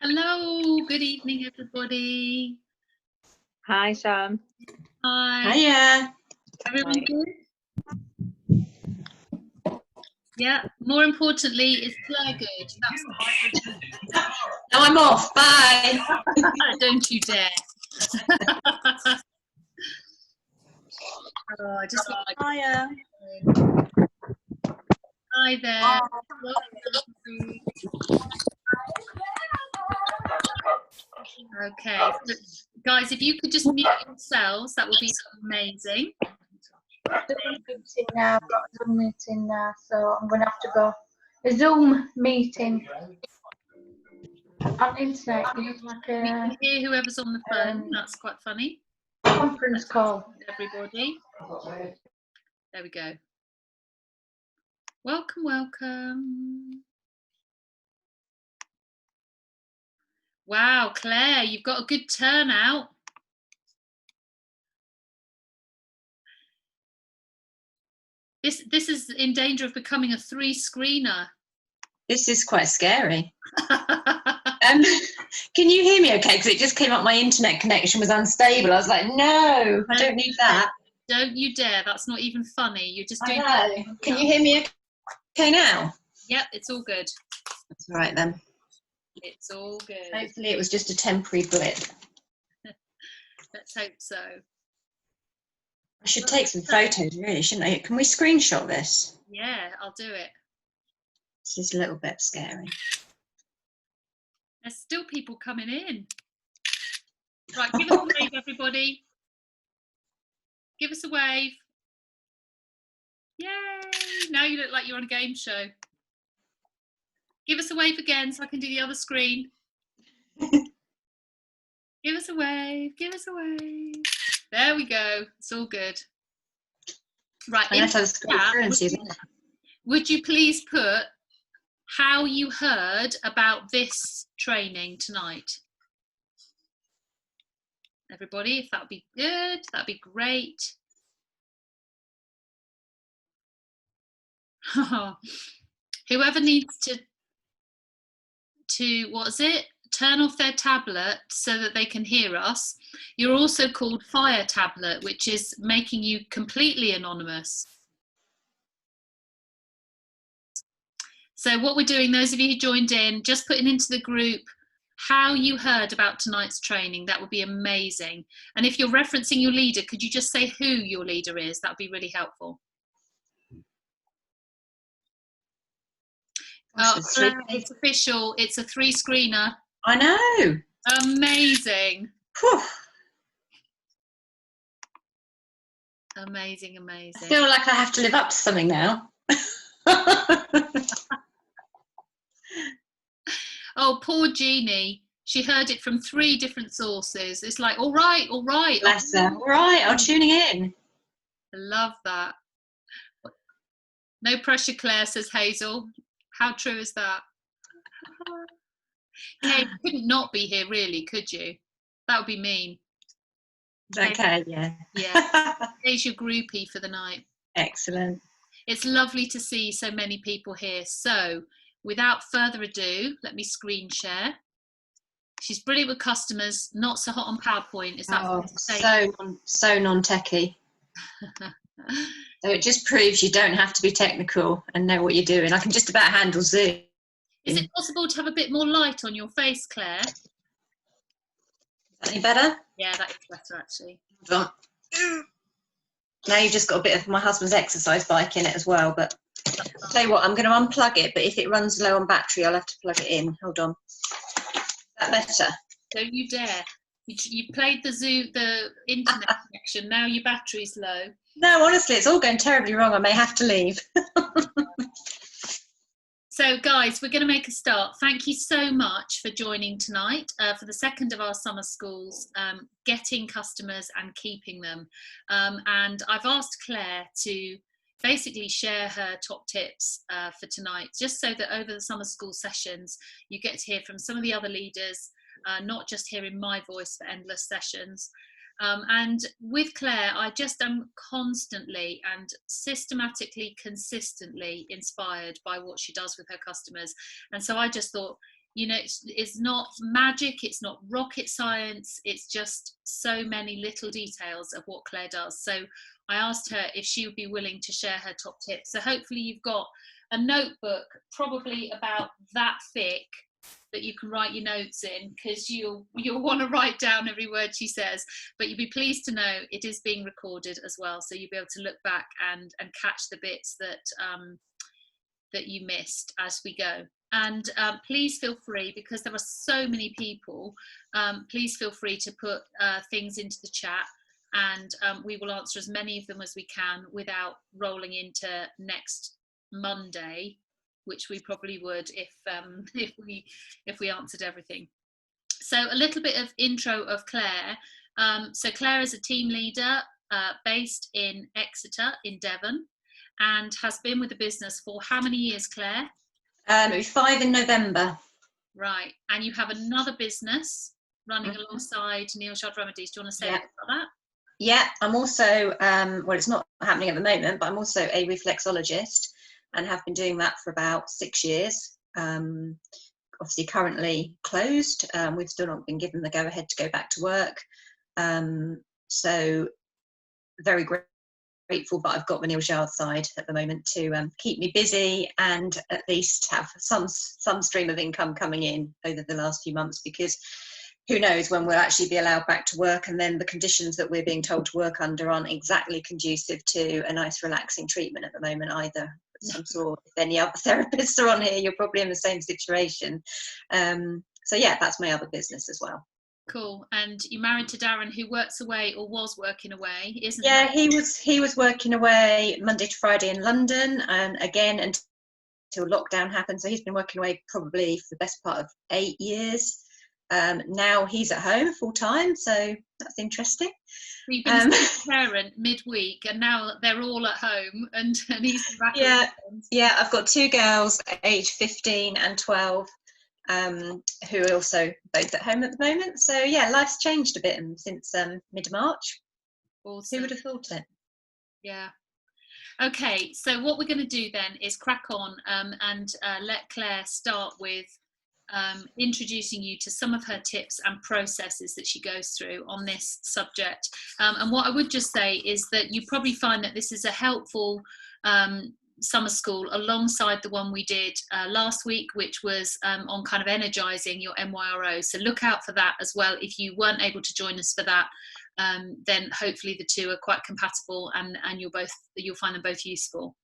Hello, good evening, everybody. Hi, Sam. Hi. Hiya. Everyone Hi. good? Yeah. More importantly, is Claire good? No, I'm off. Bye. Don't you dare. Oh, I just want to Hiya. Hi there. Okay, so, guys, if you could just mute yourselves, that would be amazing. Meeting now. I've got a Zoom meeting now, so I'm going to have to go. A Zoom meeting on the internet, you know, like We can a hear whoever's on the phone. That's quite funny. conference call. Everybody. There we go. Welcome, welcome. Wow, Claire, you've got a good turnout. This is in danger of becoming a 3-screener. This is quite scary. Can you hear me okay? Because it just came up my internet connection was unstable. I was like, no, I don't need that. Don't you dare. That's not even funny. You're just doing I know. Can you hear me okay now? Yep, it's all good. That's all right then. It's all good. Hopefully it was just a temporary blip. Let's hope so. I should take some photos, really, shouldn't I? Can we screenshot this? Yeah, I'll do it. This is a little bit scary. There's still people coming in. Right, give us a wave, everybody. Give us a wave. Yay! Now you look like you're on a game show. Give us a wave again so I can do the other screen. Give us a wave. Give us a wave. There we go. It's all good. Right. Would you please put how you heard about this training tonight? Everybody, if that would be good, that'd be great. Whoever needs to what is it? Turn off their tablet so that they can hear us. You're also called Fire Tablet, which is making you completely anonymous. So what we're doing, those of you who joined in, just putting into the group how you heard about tonight's training. That would be amazing. And if you're referencing your leader, could you just say who your leader is? That would be really helpful. Claire, it's official. It's a 3-screener. I know. Amazing. Whew. Amazing, amazing. I feel like I have to live up to something now. Oh, poor Jeannie. She heard it from 3 different sources. It's like, all right, all right. Bless her. All right, I'm tuning in. I love that. No pressure, Claire, says Hazel. How true is that? Kate, you couldn't not be here, really, could you? That would be mean. Okay, yeah. Yeah. Here's your groupie for the night. Excellent. It's lovely to see so many people here. So, without further ado, let me screen share. She's brilliant with customers, not so hot on PowerPoint. Is that so non-techie? So it just proves you don't have to be technical and know what you're doing. I can just about handle Zoom. Is it possible to have a bit more light on your face, Claire? Is that any better? Yeah, that is better actually. Hold on. Now you've just got a bit of my husband's exercise bike in it as well, but I'll tell you what, I'm going to unplug it, but if it runs low on battery, I'll have to plug it in. Hold on. Is that better? Don't you dare. You played the internet connection, now your battery's low. No, honestly, it's all going terribly wrong. I may have to leave. So, guys, we're going to make a start. Thank you so much for joining tonight for the second of our summer schools, getting customers and keeping them. And I've asked Claire to basically share her top tips for tonight, just so that over the summer school sessions, you get to hear from some of the other leaders, not just hearing my voice for endless sessions. And with Claire, I just am constantly and systematically, consistently inspired by what she does with her customers. And so I just thought, You know, it's not magic, it's not rocket science, it's just so many little details of what Claire does. So I asked her if she would be willing to share her top tips. So hopefully you've got a notebook probably about that thick that you can write your notes in, because you'll want to write down every word she says. But you'll be pleased to know it is being recorded as well, so you'll be able to look back and catch the bits that that you missed as we go. And please feel free, because there are so many people, please feel free to put things into the chat, and we will answer as many of them as we can without rolling into next Monday, which we probably would if we answered everything. So a little bit of intro of Claire. So Claire is a team leader based in Exeter in Devon, and has been with the business for how many years, Claire? It'll be 5 in November. Right, and you have another business running alongside Neil Shard Remedies. Do you want to say a bit about that? Yeah, I'm also, well, it's not happening at the moment, but I'm also a reflexologist and have been doing that for about 6 years. Obviously currently closed. We've still not been given the go-ahead to go back to work. So very grateful, but I've got the Neil Shard side at the moment to keep me busy and at least have some stream of income coming in over the last few months, because who knows when we'll actually be allowed back to work, and then the conditions that we're being told to work under aren't exactly conducive to a nice relaxing treatment at the moment either. I'm sure if any other therapists are on here, you're probably in the same situation. So yeah, that's my other business as well. Cool. And you're married to Darren, who works away, or was working away, isn't Yeah, he was working away Monday to Friday in London, and again until lockdown happened. So he's been working away probably for the best part of 8 years. Now he's at home full time, so that's interesting. You've been a parent midweek, and now they're all at home, and he's back. Yeah, I've got 2 girls aged 15 and 12. Who are also both at home at the moment. So yeah, life's changed a bit since mid-March. Awesome. Who would have thought it? Yeah. Okay, so what we're going to do then is crack on and let Claire start with introducing you to some of her tips and processes that she goes through on this subject. And what I would just say is that you probably find that this is a helpful summer school alongside the one we did last week, which was on kind of energizing your MYRO. So look out for that as well. If you weren't able to join us for that, then hopefully the two are quite compatible, and you'll find them both useful.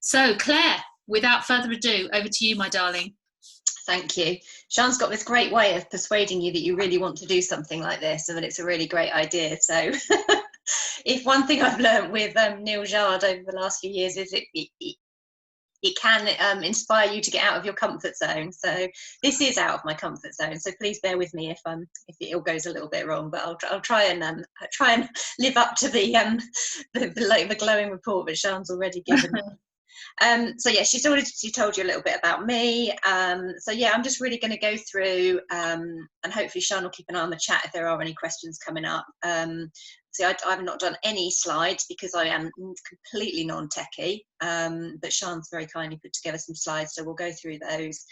So Claire, without further ado, over to you, my darling. Thank you. Sian's got this great way of persuading you that you really want to do something like this, and that it's a really great idea. So if one thing I've learned with Neil Shard over the last few years is it can inspire you to get out of your comfort zone. So this is out of my comfort zone. So please bear with me if it all goes a little bit wrong. But I'll try and live up to the glowing report that Sian's already given. So yeah, she told you a little bit about me. So yeah, I'm just really going to go through, and hopefully Sian will keep an eye on the chat if there are any questions coming up. So I've not done any slides because I am completely non-techie, but Sian's very kindly put together some slides, so we'll go through those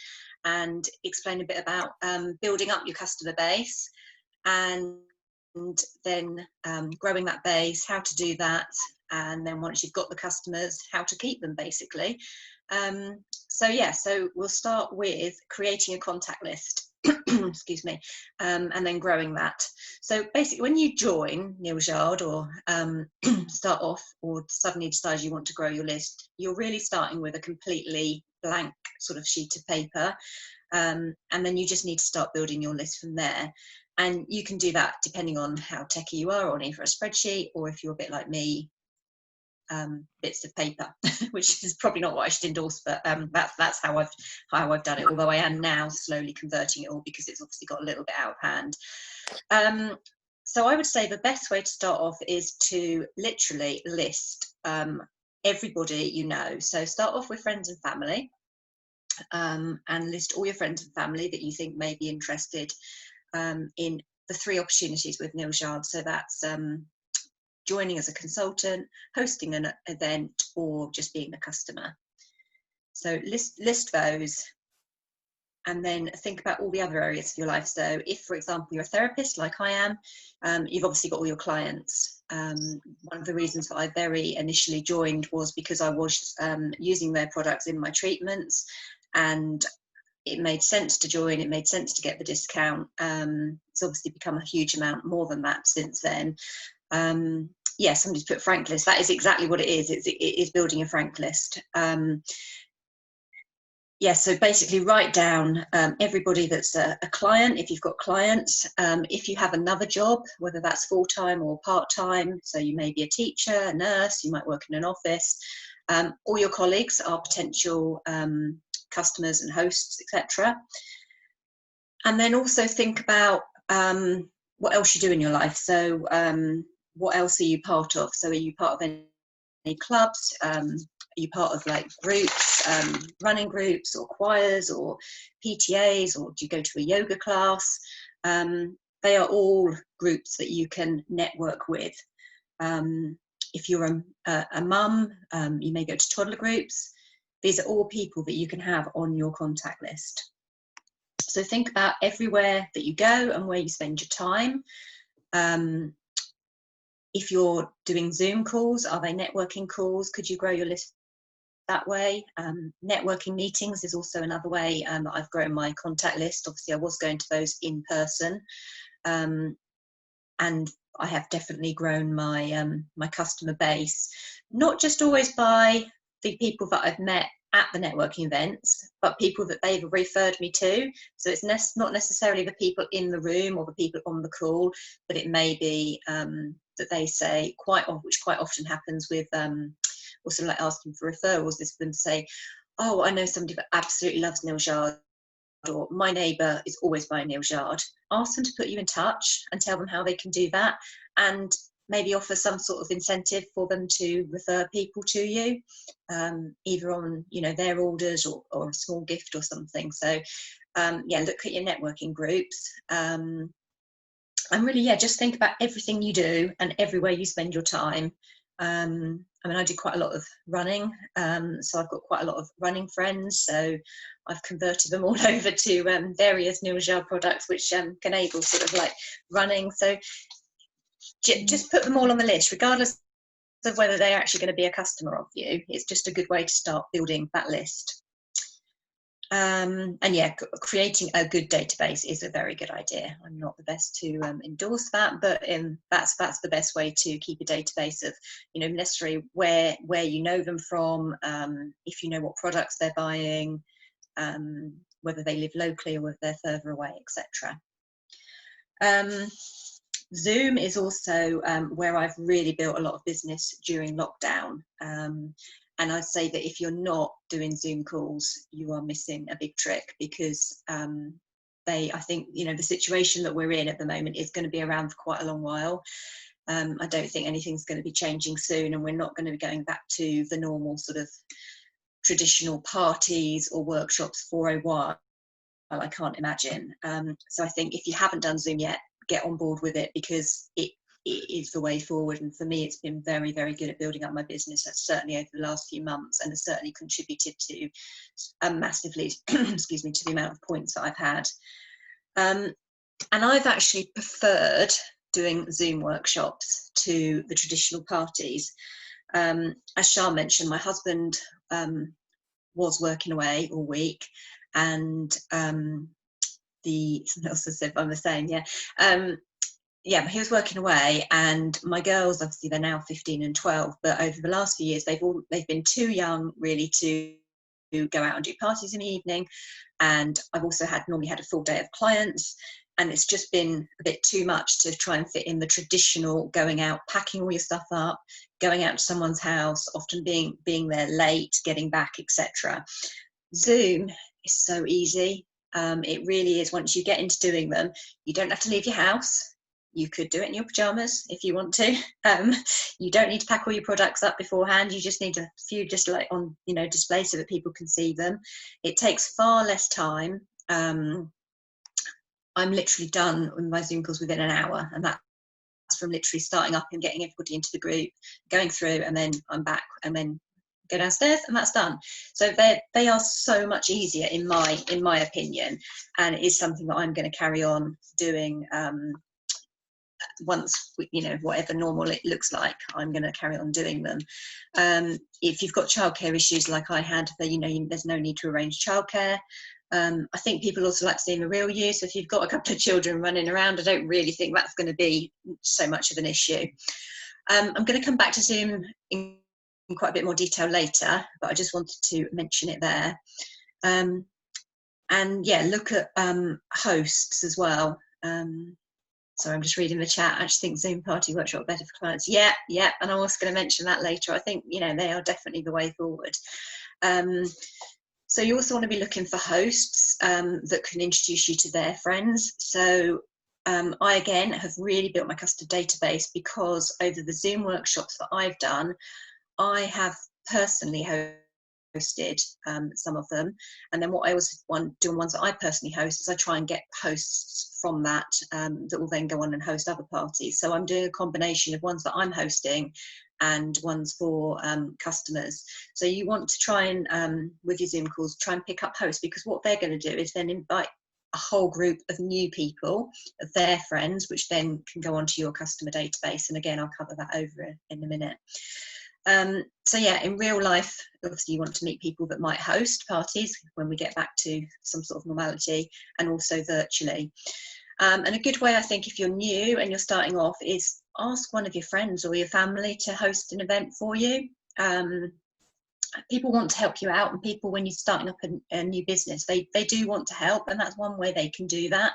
and explain a bit about building up your customer base, and then growing that base, how to do that, and then once you've got the customers, how to keep them basically. So yeah, so we'll start with creating a contact list. Excuse me, and then growing that. So basically when you join Neil Shard or start off, or suddenly decide you want to grow your list, you're really starting with a completely blank sort of sheet of paper, and then you just need to start building your list from there. And you can do that depending on how techie you are, on either a spreadsheet, or if you're a bit like me, bits of paper, which is probably not what I should endorse, but that's how I've done it, although I am now slowly converting it all because it's obviously got a little bit out of hand. So I would say the best way to start off is to literally list everybody you know. So start off with friends and family, and list all your friends and family that you think may be interested in the 3 opportunities with Neil Shard. So that's joining as a consultant, hosting an event, or just being a customer. So list those, and then think about all the other areas of your life. So if, for example, you're a therapist like I am, you've obviously got all your clients. One of the reasons that I very initially joined was because I was using their products in my treatments, and it made sense to join, it made sense to get the discount. It's obviously become a huge amount more than that since then. Yeah, somebody's put Frank list. That is exactly what it is. It is building a Frank list. Yeah, so basically write down everybody that's a client, if you've got clients, if you have another job, whether that's full-time or part-time, so you may be a teacher, a nurse, you might work in an office, all your colleagues are potential customers and hosts, etc. And then also think about what else you do in your life. So what else are you part of? So are you part of any clubs? Are you part of like groups, running groups or choirs or PTAs, or do you go to a yoga class? They are all groups that you can network with. If you're a mum, you may go to toddler groups. These are all people that you can have on your contact list. So think about everywhere that you go and where you spend your time. If you're doing Zoom calls, are they networking calls? Could you grow your list that way? Networking meetings is also another way that I've grown my contact list. Obviously, I was going to those in person, and I have definitely grown my my customer base, not just always by the people that I've met at the networking events, but people that they've referred me to. So it's not necessarily the people in the room or the people on the call, but it may be that they say, which quite often happens with also like asking for referrals, is for them to say, oh, I know somebody that absolutely loves Neil Jard, or my neighbour is always buying Neil Jard. Ask them to put you in touch and tell them how they can do that, and maybe offer some sort of incentive for them to refer people to you, either on their orders or a small gift or something. So yeah, look at your networking groups, and really, yeah, just think about everything you do and everywhere you spend your time. I mean, I do quite a lot of running, so I've got quite a lot of running friends, so I've converted them all over to various Neil Jard products which can enable sort of like running. So just put them all on the list, regardless of whether they're actually going to be a customer of you. It's just a good way to start building that list. And yeah, creating a good database is a very good idea. I'm not the best to endorse that, but that's the best way to keep a database of, necessarily where you know them from, if you know what products they're buying, whether they live locally or whether they're further away, etc. Zoom is also where I've really built a lot of business during lockdown. And I'd say that if you're not doing Zoom calls, you are missing a big trick, because I think, the situation that we're in at the moment is going to be around for quite a long while. I don't think anything's going to be changing soon, and we're not going to be going back to the normal sort of traditional parties or workshops for a while. I can't imagine. So I think if you haven't done Zoom yet, get on board with it, because it is the way forward. And for me, it's been very, very good at building up my business. That's certainly over the last few months, and has certainly contributed to massively, excuse me, to the amount of points that I've had. And I've actually preferred doing Zoom workshops to the traditional parties. As Shah mentioned, my husband was working away all week, and something else I said, I'm the same, yeah. Yeah, he was working away, and my girls, obviously, they're now 15 and 12, but over the last few years, they've been too young really to go out and do parties in the evening. And I've also normally had a full day of clients, and it's just been a bit too much to try and fit in the traditional going out, packing all your stuff up, going out to someone's house, often being there late, getting back, etc. Zoom is so easy. It really is. Once you get into doing them, you don't have to leave your house. You could do it in your pajamas if you want to. You don't need to pack all your products up beforehand. You just need a few just like on display so that people can see them. It takes far less time. I'm literally done with my Zoom calls within an hour, and that's from literally starting up and getting everybody into the group, going through, and then I'm back, and then go downstairs, and that's done. So they are so much easier in my opinion, and it is something that I'm going to carry on doing. Once whatever normal it looks like, I'm going to carry on doing them. If you've got childcare issues like I had, there's no need to arrange childcare. I think people also like seeing the real you. So if you've got a couple of children running around, I don't really think that's going to be so much of an issue. I'm going to come back to Zoom in quite a bit more detail later, but I just wanted to mention it there. And yeah, look at hosts as well. So I'm just reading the chat. I just think Zoom Party Workshop better for clients. Yeah, and I'm also going to mention that later. I think, they are definitely the way forward. So you also want to be looking for hosts that can introduce you to their friends. So I, again, have really built my custom database because over the Zoom workshops that I've done, I have personally hosted some of them. And then what I also do on ones that I personally host is I try and get hosts from that that will then go on and host other parties. So I'm doing a combination of ones that I'm hosting and ones for customers. So you want to try and, with your Zoom calls, try and pick up hosts, because what they're going to do is then invite a whole group of new people, of their friends, which then can go onto your customer database. And again, I'll cover that over in a minute. So yeah, in real life, obviously you want to meet people that might host parties when we get back to some sort of normality, and also virtually. And a good way, I think, if you're new and you're starting off, is ask one of your friends or your family to host an event for you. People want to help you out, and people, when you're starting up a new business, they do want to help, and that's one way they can do that.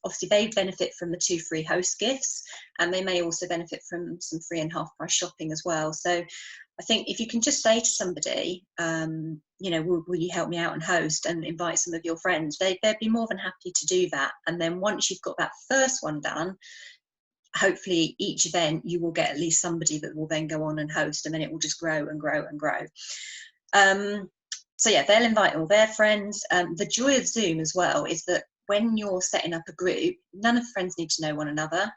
Obviously they benefit from the 2 free host gifts, and they may also benefit from some free and half price shopping as well. So I think if you can just say to somebody, will you help me out and host, and invite some of your friends, they'd be more than happy to do that. And then once you've got that first one done, hopefully each event you will get at least somebody that will then go on and host, and then it will just grow and grow and grow. So yeah, they'll invite all their friends. The joy of Zoom as well is that when you're setting up a group, none of the friends need to know one another.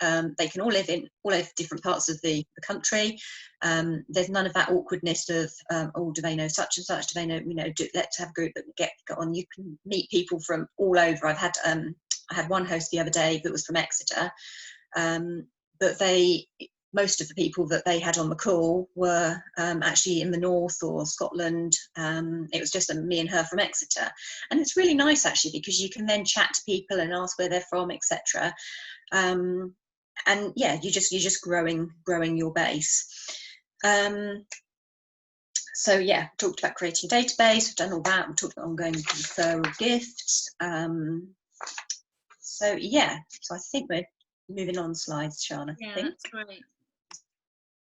They can all live in different parts of the country. There's none of that awkwardness of do they know such and such, do they know, let's have a group that get on. You can meet people from all over. I had one host the other day that was from Exeter, but most of the people that they had on the call were actually in the north or Scotland. It was just me and her from Exeter, and it's really nice actually, because you can then chat to people and ask where they're from, etc. And yeah, you're just growing your base. So yeah, talked about creating a database. We've done all that. We talked about ongoing referral gifts. So yeah, so I think we're moving on slides, Shana. Yeah, that's great. Is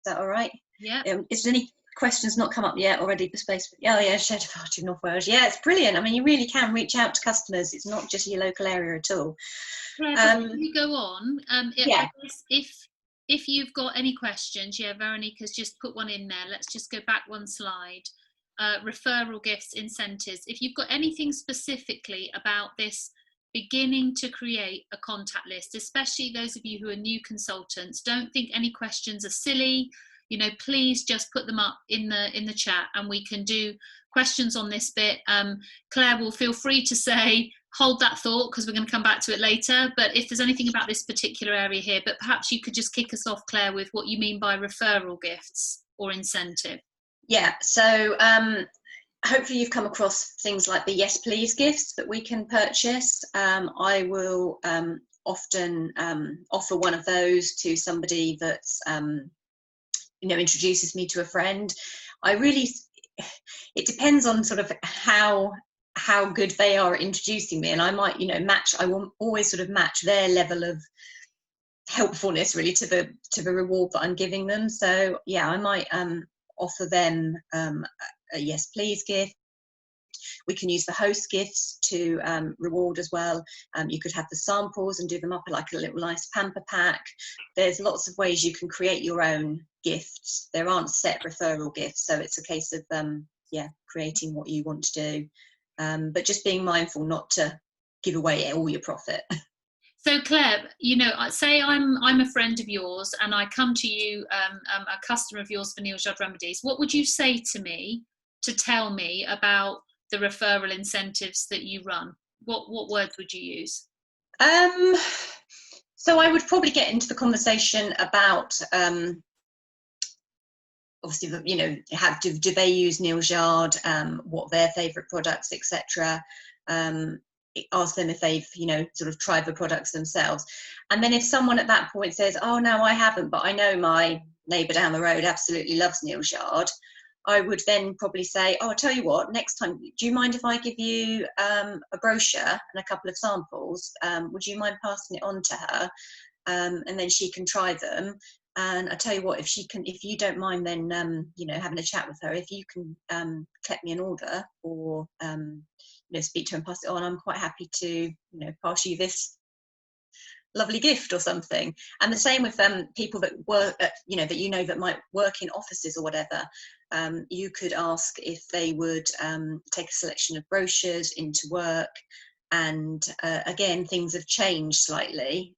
that all right? Yeah. Is there any questions not come up yet already for space? Oh yeah, Shared Party of North Wales. Yeah, it's brilliant. I mean, you really can reach out to customers. It's not just your local area at all. Before you go on, yeah. I guess if you've got any questions, yeah, Veronica's just put one in there. Let's just go back one slide. Referral gifts, incentives. If you've got anything specifically about this, beginning to create a contact list, especially those of you who are new consultants, don't think any questions are silly. Please just put them up in the chat, and we can do questions on this bit. Claire will feel free to say, hold that thought, because we're going to come back to it later. But if there's anything about this particular area here, but perhaps you could just kick us off, Claire, with what you mean by referral gifts or incentive. Yeah, so hopefully you've come across things like the Yes Please gifts that we can purchase. I will often offer one of those to somebody that's introduces me to a friend. It depends on sort of how good they are at introducing me, and I might I will always sort of match their level of helpfulness really to the reward that I'm giving them. So yeah, I might offer them a Yes Please gift. We can use the host gifts to reward as well. You could have the samples and do them up like a little nice pamper pack. There's lots of ways you can create your own gifts. There aren't set referral gifts, so it's a case of creating what you want to do, but just being mindful not to give away all your profit. So Claire, you know, say I'm a friend of yours and I come to you, a customer of yours for Neal's Yard Remedies. What would you say to me to tell me about the referral incentives that you run? What words would you use? So I would probably get into the conversation about obviously, you know, do they use Neal's Yard, what their favourite products, etc. Ask them if they've, you know, sort of tried the products themselves. And then if someone at that point says, oh no, I haven't, but I know my neighbour down the road absolutely loves Neal's Yard, I would then probably say, oh, I'll tell you what, next time, do you mind if I give you a brochure and a couple of samples? Would you mind passing it on to her? And then she can try them. And I tell you what, if you don't mind, then you know, having a chat with her, if you can collect me an order or you know, speak to her and pass it on, I'm quite happy to, you know, pass you this lovely gift or something. And the same with people that work at, you know that might work in offices or whatever. You could ask if they would take a selection of brochures into work. And again, things have changed slightly.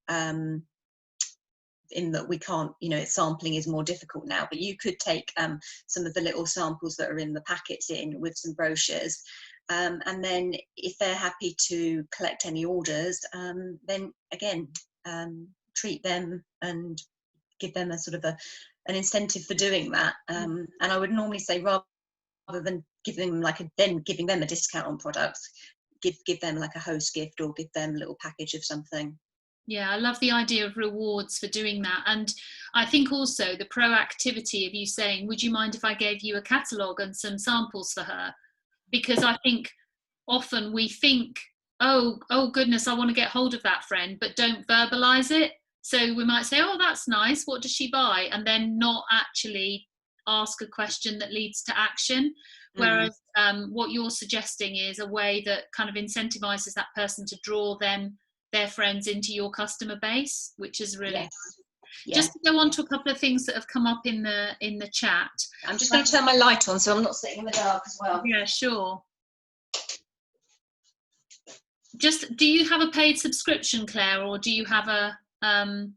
In that we can't, you know, sampling is more difficult now, but you could take some of the little samples that are in the packets in with some brochures, and then if they're happy to collect any orders, then again, treat them and give them a sort of an incentive for doing that. And I would normally say, rather than giving them a discount on products, give them like a host gift or give them a little package of something. Yeah, I love the idea of rewards for doing that. And I think also the proactivity of you saying, would you mind if I gave you a catalogue and some samples for her? Because I think often we think, oh goodness, I want to get hold of that friend, but don't verbalise it. So we might say, oh, that's nice, what does she buy? And then not actually ask a question that leads to action. Whereas what you're suggesting is a way that kind of incentivises that person to draw their friends into your customer base, which is really nice. Yeah. Just to go on to a couple of things that have come up in the chat. I'm just going to turn my light on so I'm not sitting in the dark as well. Yeah, sure. Just, do you have a paid subscription, Claire, or do you have a Zoom?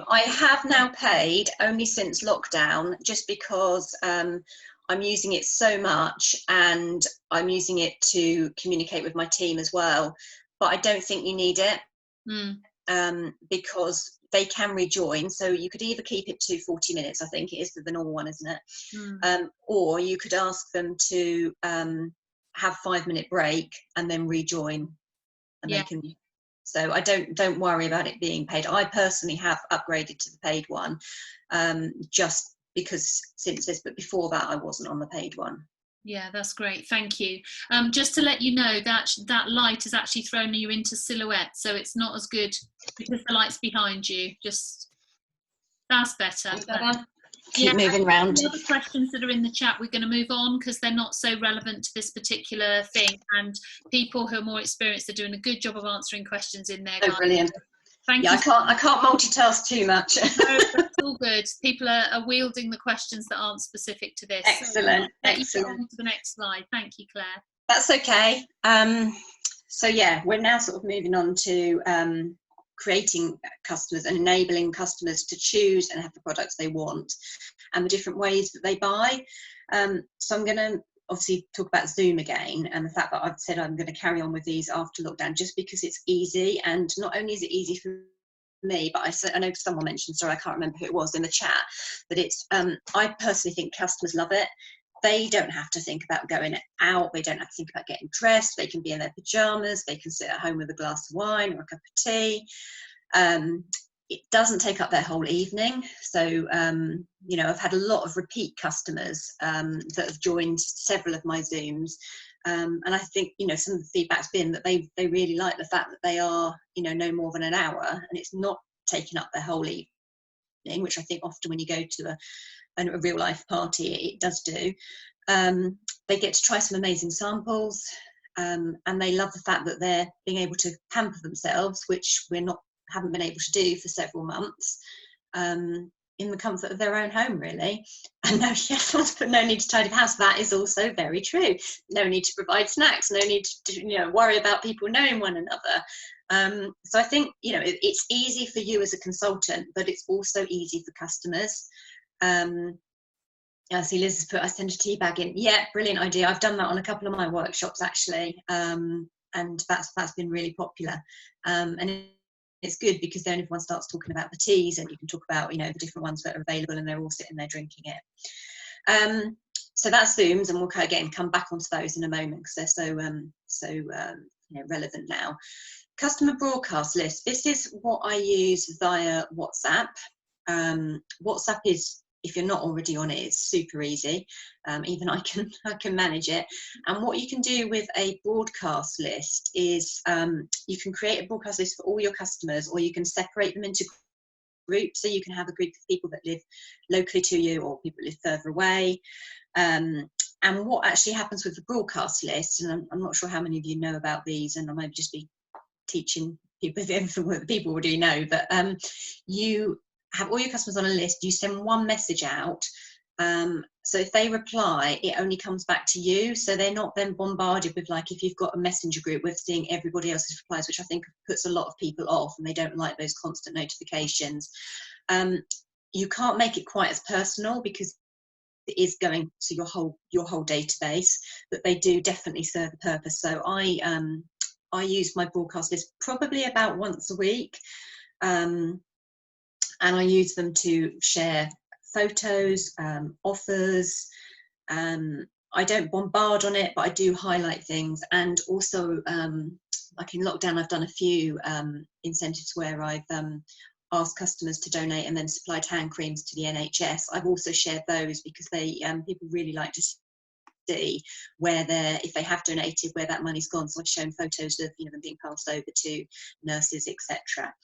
I have now paid only since lockdown, just because I'm using it so much and I'm using it to communicate with my team as well. But I don't think you need it because they can rejoin. So you could either keep it to 40 minutes, I think it is the normal one, isn't it? Or you could ask them to have 5-minute break and then rejoin, and they can. So I don't worry about it being paid. I personally have upgraded to the paid one, just because since this, but before that I wasn't on the paid one. Yeah, that's great. Thank you. Just to let you know that that light has actually thrown you into silhouette, so it's not as good because the light's behind you. Just that's better. Keep moving around. The other questions that are in the chat, we're going to move on because they're not so relevant to this particular thing, and people who are more experienced are doing a good job of answering questions in there. Oh, brilliant. Thank you. I can't multitask too much. No, that's all good. People are wielding the questions that aren't specific to this. Excellent. So excellent. You on to the next slide. Thank you, Claire. That's okay. So yeah, we're now sort of moving on to creating customers and enabling customers to choose and have the products they want and the different ways that they buy. So I'm going to obviously talk about Zoom again, and the fact that I've said I'm going to carry on with these after lockdown just because it's easy. And not only is it easy for me, but I know someone mentioned, sorry, I can't remember who it was in the chat, but it's I personally think customers love it. They don't have to think about going out, they don't have to think about getting dressed, they can be in their pajamas, they can sit at home with a glass of wine or a cup of tea. It doesn't take up their whole evening. So, you know, I've had a lot of repeat customers that have joined several of my Zooms. And I think, you know, some of the feedback's been that they really like the fact that they are, you know, no more than an hour and it's not taking up their whole evening, which I think often when you go to a real life party, it does do. They get to try some amazing samples and they love the fact that they're being able to pamper themselves, which haven't been able to do for several months. in the comfort of their own home, really. And no, yes, but no need to tidy the house. That is also very true. No need to provide snacks. No need to worry about people knowing one another. So I think it's easy for you as a consultant, but it's also easy for customers. I see Liz has put, I send a tea bag in. Yeah, brilliant idea. I've done that on a couple of my workshops actually, and that's been really popular. And it's good because then everyone starts talking about the teas, and you can talk about the different ones that are available, and they're all sitting there drinking it. So that's Zooms, and we'll again come back onto those in a moment because they're so relevant now. Customer broadcast list. This is what I use via WhatsApp. WhatsApp is, if you're not already on it, it's super easy. Even I can manage it. And what you can do with a broadcast list is you can create a broadcast list for all your customers, or you can separate them into groups. So you can have a group of people that live locally to you, or people that live further away. And what actually happens with the broadcast list, and I'm not sure how many of you know about these, and I might just be teaching people everything that people already know, but you have all your customers on a list, you send one message out, so if they reply, it only comes back to you, so they're not then bombarded with, like, if you've got a messenger group with seeing everybody else's replies, which I think puts a lot of people off, and they don't like those constant notifications. You can't make it quite as personal because it is going to your whole database, but they do definitely serve a purpose. So I use my broadcast list probably about once a week, and I use them to share photos, offers. I don't bombard on it, but I do highlight things. And also, like in lockdown, I've done a few incentives where I've asked customers to donate and then supplied hand creams to the NHS. I've also shared those because they people really like to see if they have donated, where that money's gone. So I've shown photos of them being passed over to nurses, etc.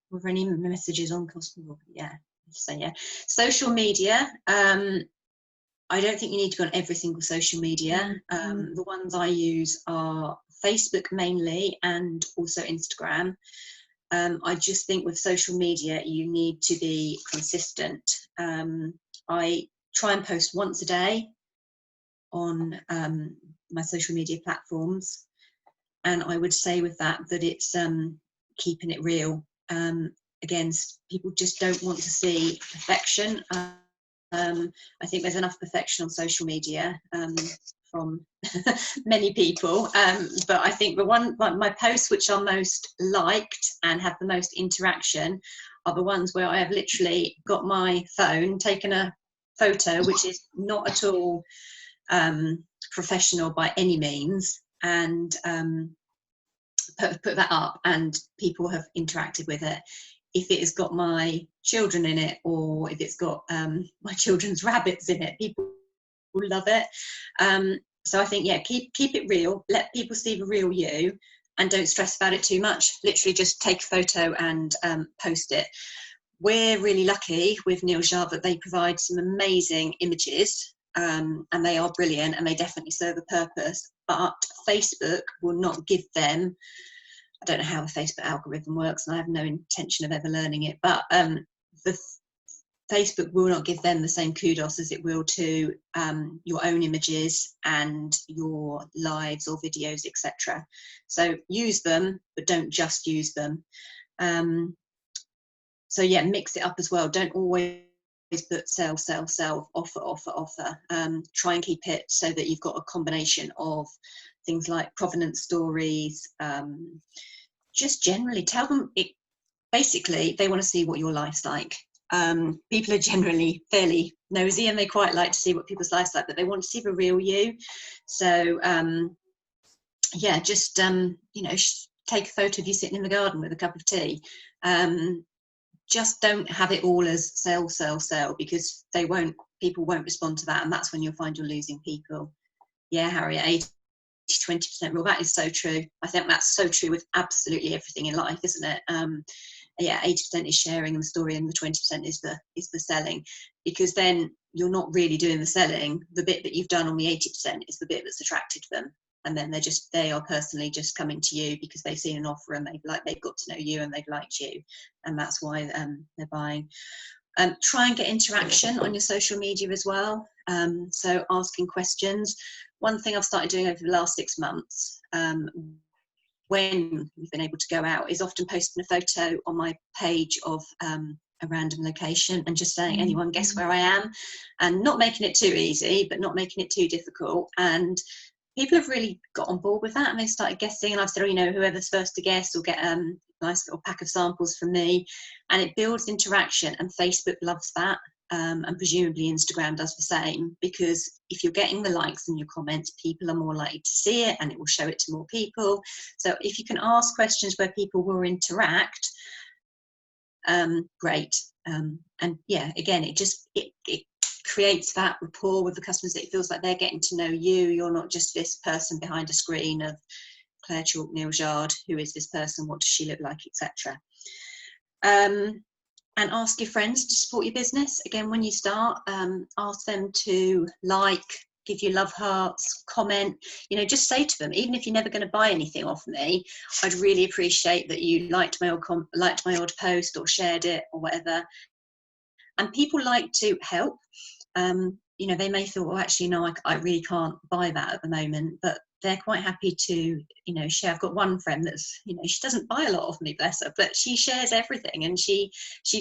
Were there any messages on customer? Yeah, so yeah. Social media. I don't think you need to be on every single social media. The ones I use are Facebook mainly, and also Instagram. I just think with social media, you need to be consistent. I try and post once a day on my social media platforms, and I would say with that it's keeping it real. Again, people just don't want to see perfection. I think there's enough perfection on social media from many people, but I think my posts which are most liked and have the most interaction are the ones where I have literally got my phone, taken a photo which is not at all professional by any means, and put that up, and people have interacted with it. If it has got my children in it, or if it's got my children's rabbits in it, people love it. So I think, yeah, keep it real, let people see the real you, and don't stress about it too much. Literally just take a photo and post it. We're really lucky with Neil Jar that they provide some amazing images, and they are brilliant, and they definitely serve a purpose, but Facebook will not give them, I don't know how the Facebook algorithm works, and I have no intention of ever learning it, but the Facebook will not give them the same kudos as it will to your own images and your lives or videos, etc. So use them, but don't just use them. So yeah, mix it up as well. Don't always put sell, offer. Try and keep it so that you've got a combination of things like provenance stories. Just generally tell them basically they want to see what your life's like. People are generally fairly nosy, and they quite like to see what people's lives like, but they want to see the real you. So yeah, just take a photo of you sitting in the garden with a cup of tea. Just don't have it all as sell, because people won't respond to that, and that's when you'll find you're losing people. Yeah, Harriet, 80-20% rule, that is so true. I think that's so true with absolutely everything in life, isn't it? Yeah, 80% is sharing the story, and the 20% is the selling, because then you're not really doing the selling. The bit that you've done on the 80% is the bit that's attracted them. and then they are personally just coming to you because they've seen an offer and they've got to know you and they've liked you, and that's why they're buying. Try and get interaction on your social media as well. So asking questions. One thing I've started doing over the last 6 months, when we've been able to go out, is often posting a photo on my page of a random location and just saying, anyone guess where I am? And not making it too easy, but not making it too difficult. And people have really got on board with that, and they started guessing, and I've said, whoever's first to guess will get a nice little pack of samples from me, and it builds interaction, and Facebook loves that, and presumably Instagram does the same, because if you're getting the likes and your comments, people are more likely to see it and it will show it to more people. So if you can ask questions where people will interact, great. And yeah, again, it creates that rapport with the customers. It feels like they're getting to know you. You're not just this person behind a screen of Claire Chalk Neil Jard. Who is this person? What does she look like, etc. And ask your friends to support your business. Again, when you start, ask them to give you love hearts, comment, just say to them, even if you're never going to buy anything off me, I'd really appreciate that you liked my old post or shared it or whatever. And people like to help. They may feel, well, actually, no, I really can't buy that at the moment, but they're quite happy to, share. I've got one friend that's, she doesn't buy a lot of me, bless her, but she shares everything and she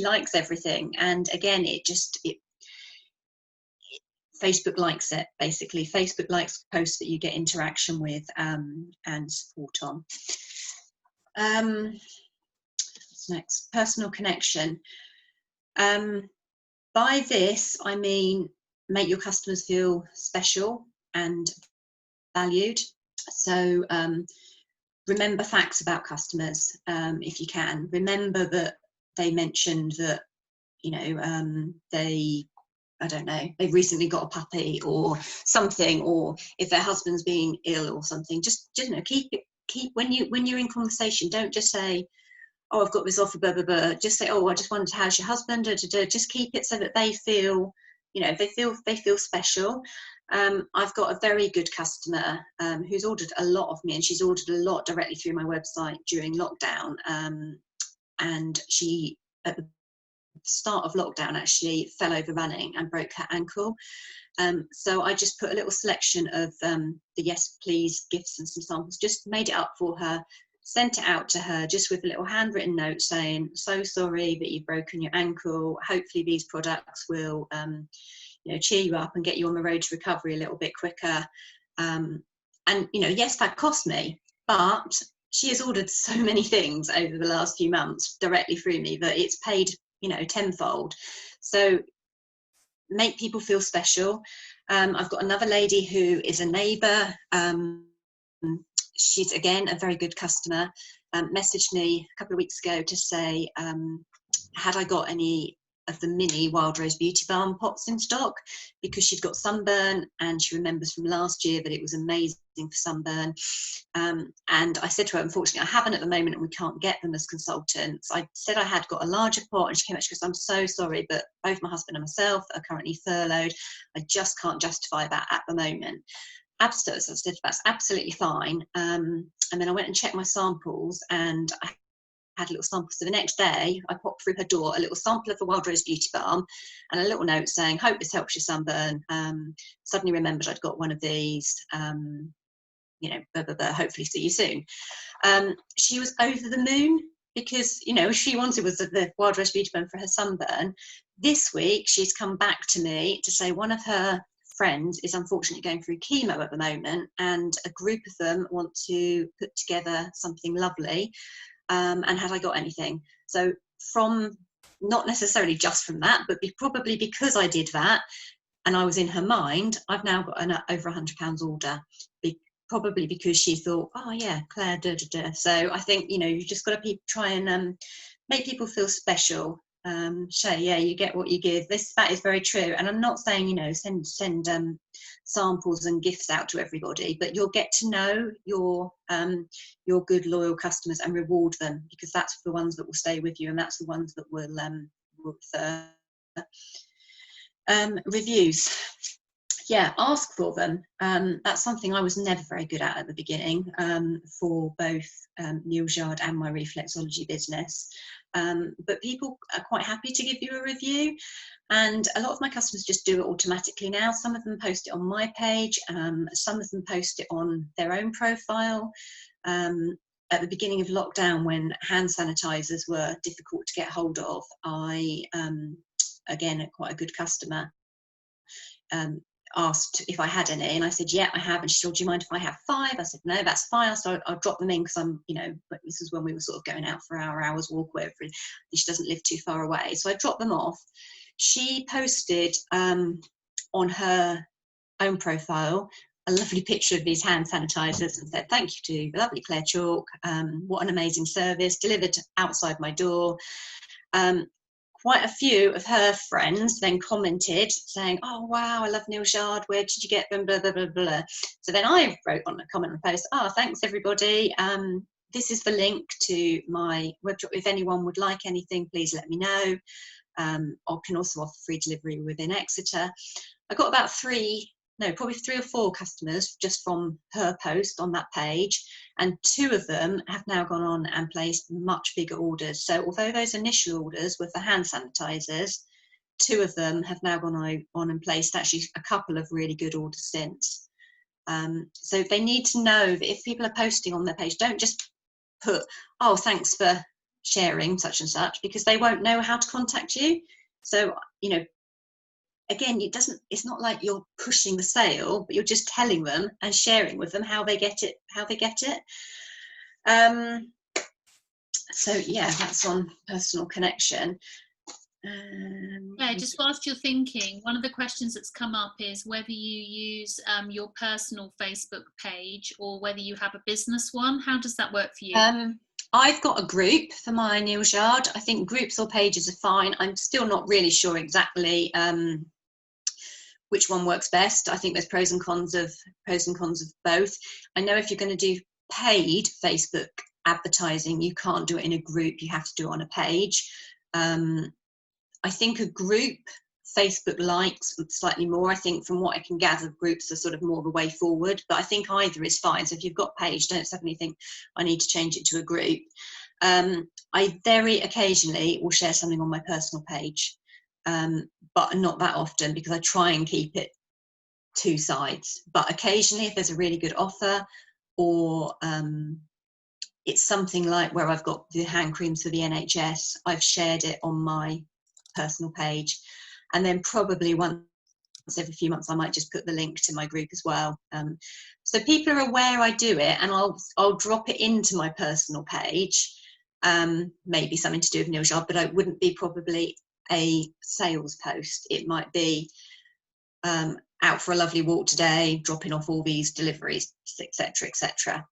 likes everything. And again, Facebook likes it, basically. Facebook likes posts that you get interaction with and support on. What's next? Personal connection. By this, I mean, make your customers feel special and valued. So remember facts about customers if you can. Remember that they mentioned that, they've recently got a puppy or something, or if their husband's being ill or something. Just keep when you're in conversation, don't just say, oh, I've got this offer, blah, blah, blah. Just say, oh, I just wondered, how's your husband? Just keep it so that they feel, they feel special. I've got a very good customer who's ordered a lot of me, and she's ordered a lot directly through my website during lockdown. And she, at the start of lockdown, actually fell over running and broke her ankle. So I just put a little selection of the Yes Please gifts and some samples, just made it up for her, sent it out to her just with a little handwritten note saying, so sorry that you've broken your ankle. Hopefully these products will cheer you up and get you on the road to recovery a little bit quicker. And yes, that cost me, but she has ordered so many things over the last few months directly through me that it's paid tenfold. So make people feel special. I've got another lady who is a neighbour. She's, again, a very good customer, messaged me a couple of weeks ago to say, had I got any of the mini Wild Rose Beauty Balm pots in stock, because she'd got sunburn and she remembers from last year that it was amazing for sunburn. And I said to her, unfortunately, I haven't at the moment and we can't get them as consultants. I said I had got a larger pot, and she came back, she goes, I'm so sorry, but both my husband and myself are currently furloughed. I just can't justify that at the moment. So I said, that's absolutely fine. And then I went and checked my samples, and I had a little sample. So the next day I popped through her door a little sample of the Wild Rose Beauty Balm and a little note saying, hope this helps your sunburn. Suddenly remembered I'd got one of these, blah, blah, blah, hopefully see you soon. She was over the moon, because she wanted was the Wild Rose Beauty Balm for her sunburn. This week she's come back to me to say one of her friends is unfortunately going through chemo at the moment, and a group of them want to put together something lovely, and had I got anything. So from, not necessarily just from that, but probably because I did that and I was in her mind, I've now got an over £100 order, probably because she thought, oh yeah, Claire, da, da, da. So I think you've just got to try and make people feel special. Yeah, you get what you give. That is very true, and I'm not saying send samples and gifts out to everybody, but you'll get to know your good loyal customers and reward them, because that's the ones that will stay with you, and that's the ones that will refer. Reviews. yeah, ask for them. That's something I was never very good at the beginning, for both Neil Jard and my reflexology business. But people are quite happy to give you a review, and a lot of my customers just do it automatically now. Some of them post it on my page, some of them post it on their own profile. At the beginning of lockdown, when hand sanitizers were difficult to get hold of, I, again, quite a good customer, asked if I had any, and I said, yeah, I have. And she said, do you mind if I have 5? I said, no, that's fine. So I'll drop them in, because I'm, you know, but this was when we were sort of going out for our hour's walk, wherever. She doesn't live too far away, so I dropped them off. She posted on her own profile a lovely picture of these hand sanitizers and said, thank you to the lovely Claire Chalk, what an amazing service, delivered outside my door. Quite a few of her friends then commented saying, oh wow, I love Neil Jard, where did you get them, blah blah blah blah. So then I wrote on a comment and post, thanks everybody, this is the link to my webshop. If anyone would like anything, please let me know. I can also offer free delivery within Exeter. I got about probably 3 or 4 customers just from her post on that page, and 2 of them have now gone on and placed much bigger orders. So although those initial orders were for hand sanitizers, 2 of them have now gone on and placed actually a couple of really good orders since. So they need to know that if people are posting on their page, don't just put, oh, thanks for sharing such and such, because they won't know how to contact you. So, you know, again, it's not like you're pushing the sale, but you're just telling them and sharing with them how they get it. So yeah, that's on personal connection. Yeah, just whilst you're thinking, one of the questions that's come up is whether you use your personal Facebook page or whether you have a business one. How does that work for you? I've got a group for my Neil Jard. I think groups or pages are fine. I'm still not really sure exactly which one works best. I think there's pros and cons of both. I know if you're going to do paid Facebook advertising, you can't do it in a group, you have to do it on a page. I think a group Facebook likes slightly more. I think from what I can gather, groups are sort of more the way forward, but I think either is fine. So if you've got page, don't suddenly think I need to change it to a group. I very occasionally will share something on my personal page, but not that often, because I try and keep it 2 sides. But occasionally, if there's a really good offer, or it's something like where I've got the hand creams for the NHS, I've shared it on my personal page, and then probably once every few months I might just put the link to my group as well. So people are aware I do it, and I'll drop it into my personal page. Maybe something to do with Neil Jard, but it wouldn't be probably a sales post. It might be out for a lovely walk today, dropping off all these deliveries, etc., etc.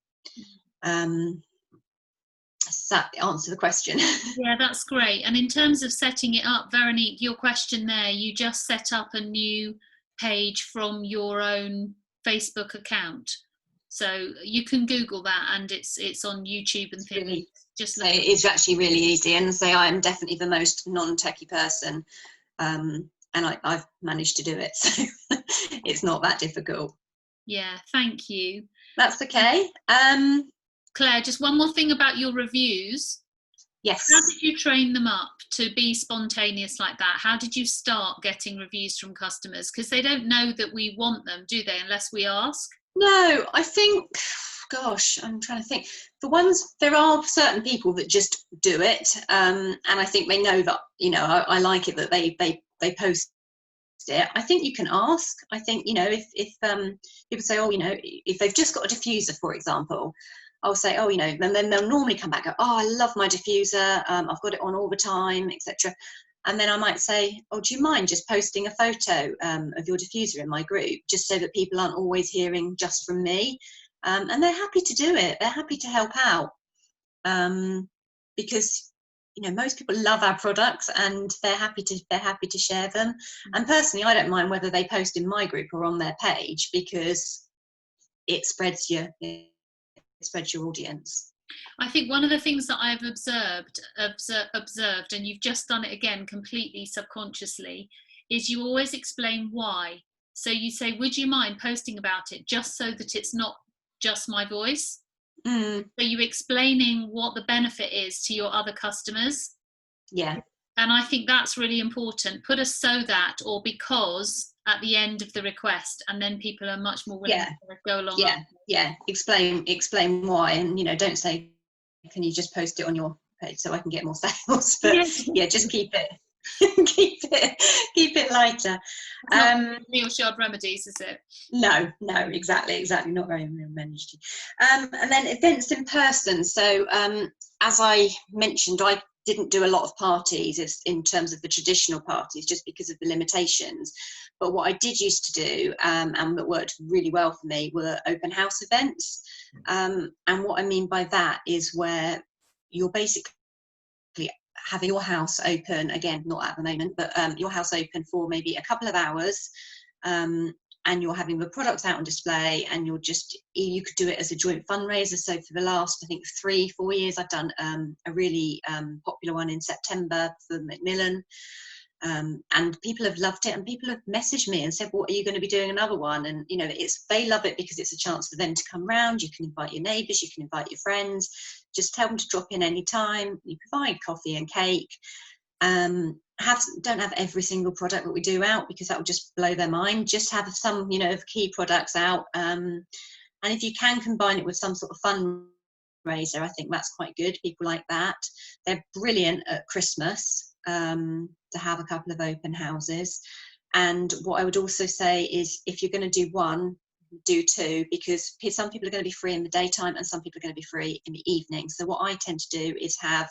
Does that answer the question? Yeah, that's great. And in terms of setting it up, Veronique, your question there, you just set up a new page from your own Facebook account. So you can Google that, and it's on YouTube and things. Really, just it is actually really easy, and say I am definitely the most non-techie person, and I've managed to do it, so it's not that difficult. Yeah, thank you. That's okay. Claire, just one more thing about your reviews. Yes. How did you train them up to be spontaneous like that? How did you start getting reviews from customers? Because they don't know that we want them, do they, unless we ask? No, I think, gosh, I'm trying to think. There are certain people that just do it, and I think they know that, you know, I like it that they post it. I think you can ask. I think, you know, if people say, oh, you know, if they've just got a diffuser, for example, I'll say, oh, you know, and then they'll normally come back and go, oh, I love my diffuser, I've got it on all the time, etc. And then I might say, oh, do you mind just posting a photo of your diffuser in my group, just so that people aren't always hearing just from me? And they're happy to do it. They're happy to help out, because, you know, most people love our products, and they're happy to share them. And personally, I don't mind whether they post in my group or on their page, because it spreads your audience. I think one of the things that I've observed, and you've just done it again completely subconsciously, is you always explain why. So you say, would you mind posting about it, just so that it's not just my voice? Mm, So you explaining what the benefit is to your other customers. yeah, And I think that's really important. Put a "so that" or "because" at the end of the request, and then people are much more willing to go along. yeah. Explain why, and don't say, can you just post it on your page so I can get more sales? But yeah, just keep it keep it lighter. Neil Shard Remedies, is it? No, exactly, not very managed. And then events in person. So as I mentioned, I didn't do a lot of parties in terms of the traditional parties, just because of the limitations. But what I did used to do, and that worked really well for me, were open house events. And what I mean by that is where you're basically having your house open, again, not at the moment, but your house open for maybe a couple of hours, and you're having the products out on display, and you could do it as a joint fundraiser. So for the last, I think, 3-4 years, I've done a really popular one in September for Macmillan. And people have loved it, and people have messaged me and said, what, are you going to be doing another one? And they love it because it's a chance for them to come round. You can invite your neighbours, you can invite your friends, just tell them to drop in any time. You provide coffee and cake. Don't have every single product that we do out, because that will just blow their mind. Just have some of key products out, and if you can combine it with some sort of fundraiser, I think that's quite good. People like that. They're brilliant at Christmas, to have a couple of open houses. And what I would also say is, if you're going to do one, do two, because some people are going to be free in the daytime and some people are going to be free in the evening. So what I tend to do is have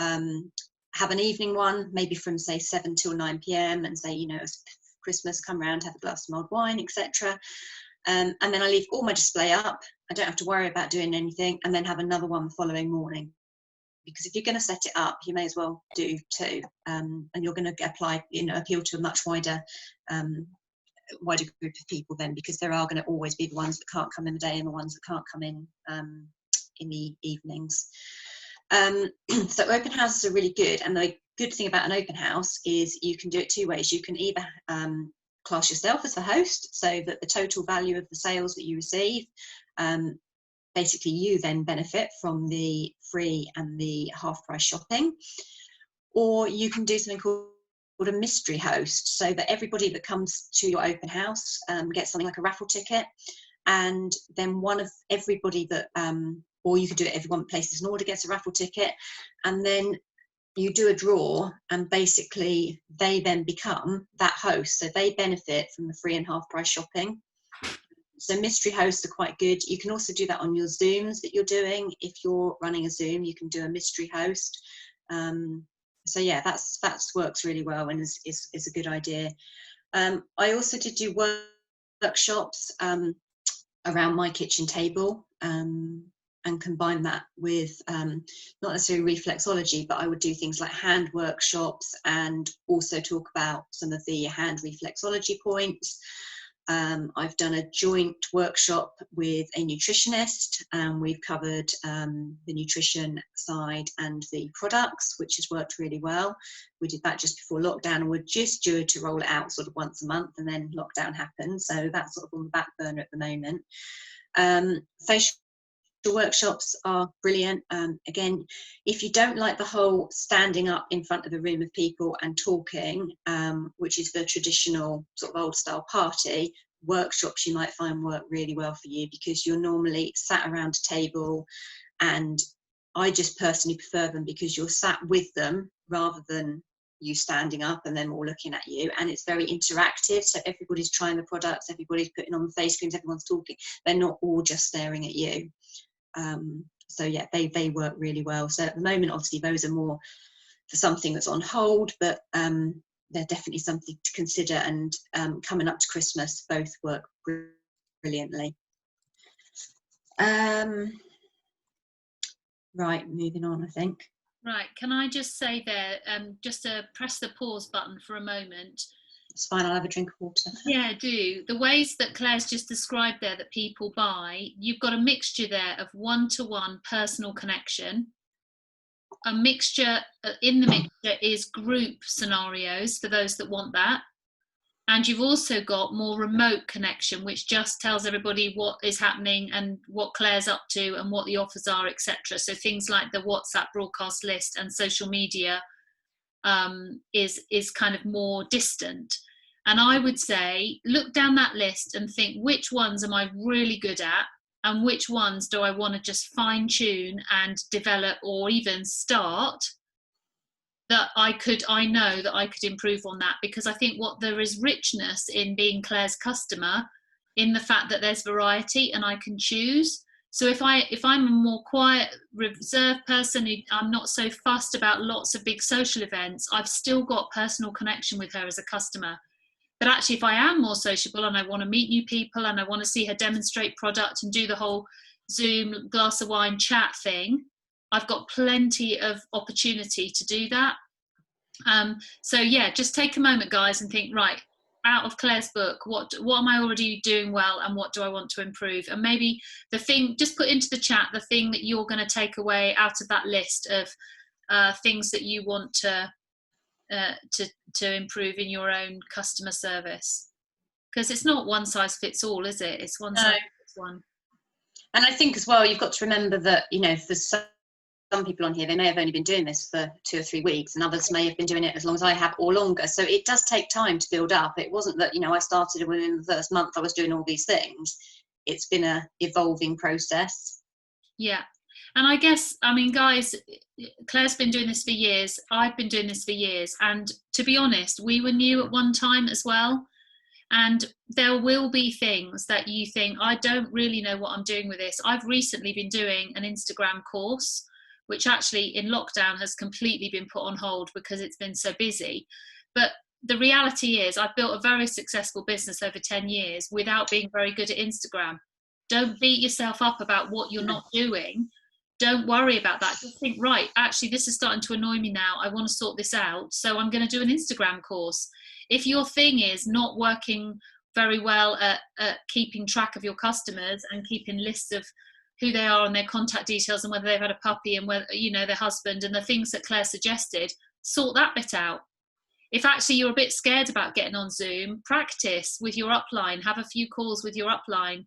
an evening one, maybe from say 7 till 9 p.m, and say, it's Christmas, come round, have a glass of mulled wine, etc. And then I leave all my display up. I don't have to worry about doing anything, and then have another one the following morning. Because if you're going to set it up, you may as well do two, and you're going to appeal to a much wider group of people then, because there are going to always be the ones that can't come in the day and the ones that can't come in the evenings. So open houses are really good, and the good thing about an open house is you can do it two ways. You can either class yourself as the host, so that the total value of the sales that you receive, basically you then benefit from the free and the half price shopping, or you can do something called a mystery host, so that everybody that comes to your open house gets something like a raffle ticket, and then everybody that or you could do it, everyone places an order gets a raffle ticket, and then you do a draw, and basically they then become that host, so they benefit from the free and half price shopping. So mystery hosts are quite good. You can also do that on your Zooms that you're doing. If you're running a Zoom, you can do a mystery host. So yeah, that's works really well, and is a good idea. I also did do workshops around my kitchen table, and combine that with not necessarily reflexology, but I would do things like hand workshops, and also talk about some of the hand reflexology points. I've done a joint workshop with a nutritionist, and we've covered the nutrition side and the products, which has worked really well. We did that just before lockdown, and we're just due to roll it out sort of once a month, and then lockdown happened, so that's sort of on the back burner at the moment. Facial workshops are brilliant. Again, if you don't like the whole standing up in front of a room of people and talking, which is the traditional sort of old style party, workshops you might find work really well for you, because you're normally sat around a table, and I just personally prefer them because you're sat with them rather than you standing up and them all looking at you, and it's very interactive, so everybody's trying the products, everybody's putting on the face creams, everyone's talking, they're not all just staring at you. So yeah, they work really well. So at the moment, obviously those are more for something that's on hold, but they're definitely something to consider, and coming up to Christmas, both work brilliantly. Right, moving on, I think. Right, can I just say there, just to press the pause button for a moment. It's fine, I'll have a drink of water. Yeah, do. The ways that Claire's just described there that people buy, you've got a mixture there of one-to-one personal connection. A mixture, in the mixture is group scenarios for those that want that. And you've also got more remote connection, which just tells everybody what is happening and what Claire's up to and what the offers are, etc. So things like the WhatsApp broadcast list and social media is kind of more distant. And I would say, look down that list and think, which ones am I really good at, and which ones do I want to just fine tune and develop, or even start, that I know that I could improve on that. Because I think there is richness in being Claire's customer, in the fact that there's variety and I can choose. So if I'm a more quiet, reserved person, I'm not so fussed about lots of big social events, I've still got personal connection with her as a customer. But actually, if I am more sociable and I want to meet new people and I want to see her demonstrate product and do the whole Zoom glass of wine chat thing, I've got plenty of opportunity to do that. So yeah, just take a moment, guys, and think, right, out of Claire's book, what am I already doing well, and what do I want to improve? And maybe the thing, just put into the chat the thing that you're going to take away out of that list of things that you want to improve in your own customer service. Because it's not one size fits all, is it? It's one size fits one. And I think as well, you've got to remember that, you know, for some people on here, they may have only been doing this for 2 or 3 weeks, and others may have been doing it as long as I have or longer. So it does take time to build up. It wasn't that, you know, I started within the first month I was doing all these things. It's been a evolving process. Yeah. And I guess, I mean, guys, Claire's been doing this for years. I've been doing this for years. And to be honest, we were new at one time as well. And there will be things that you think, I don't really know what I'm doing with this. I've recently been doing an Instagram course, which actually in lockdown has completely been put on hold because it's been so busy. But the reality is I've built a very successful business over 10 years without being very good at Instagram. Don't beat yourself up about what you're not doing. Don't worry about that. Just think, right, actually, this is starting to annoy me now. I want to sort this out. So I'm going to do an Instagram course. If your thing is not working very well at keeping track of your customers and keeping lists of who they are and their contact details and whether they've had a puppy and whether, you know, their husband and the things that Claire suggested, sort that bit out. If actually you're a bit scared about getting on Zoom, practice with your upline, have a few calls with your upline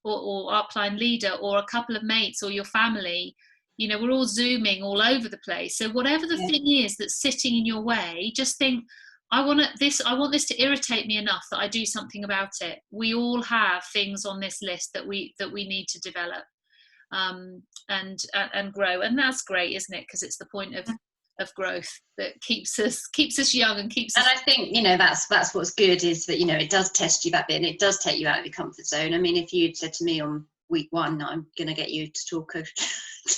or upline leader or a couple of mates or your family. You know, we're all Zooming all over the place. So whatever the thing is that's sitting in your way, just think, I want this to irritate me enough that I do something about it. We all have things on this list that we need to develop and grow, and that's great, isn't it? Because it's the point of growth that keeps us young and keeps us. And I think, you know, that's what's good, is that, you know, it does test you that bit and it does take you out of your comfort zone. I mean, if you'd said to me on week 1, I'm going to get you to talk to,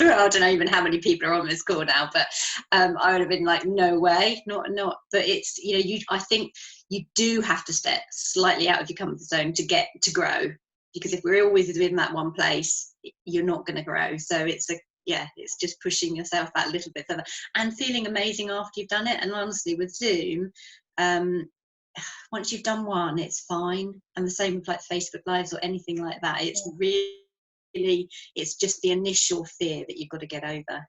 I don't know even how many people are on this call now, but I would have been like, no way, not. But it's, you know, I think you do have to step slightly out of your comfort zone to get to grow, because if we're always in that one place, you're not going to grow. So it's just pushing yourself that little bit further and feeling amazing after you've done it. And honestly, with Zoom, once you've done one, it's fine. And the same with like Facebook Lives or anything like that. It's really, it's just the initial fear that you've got to get over.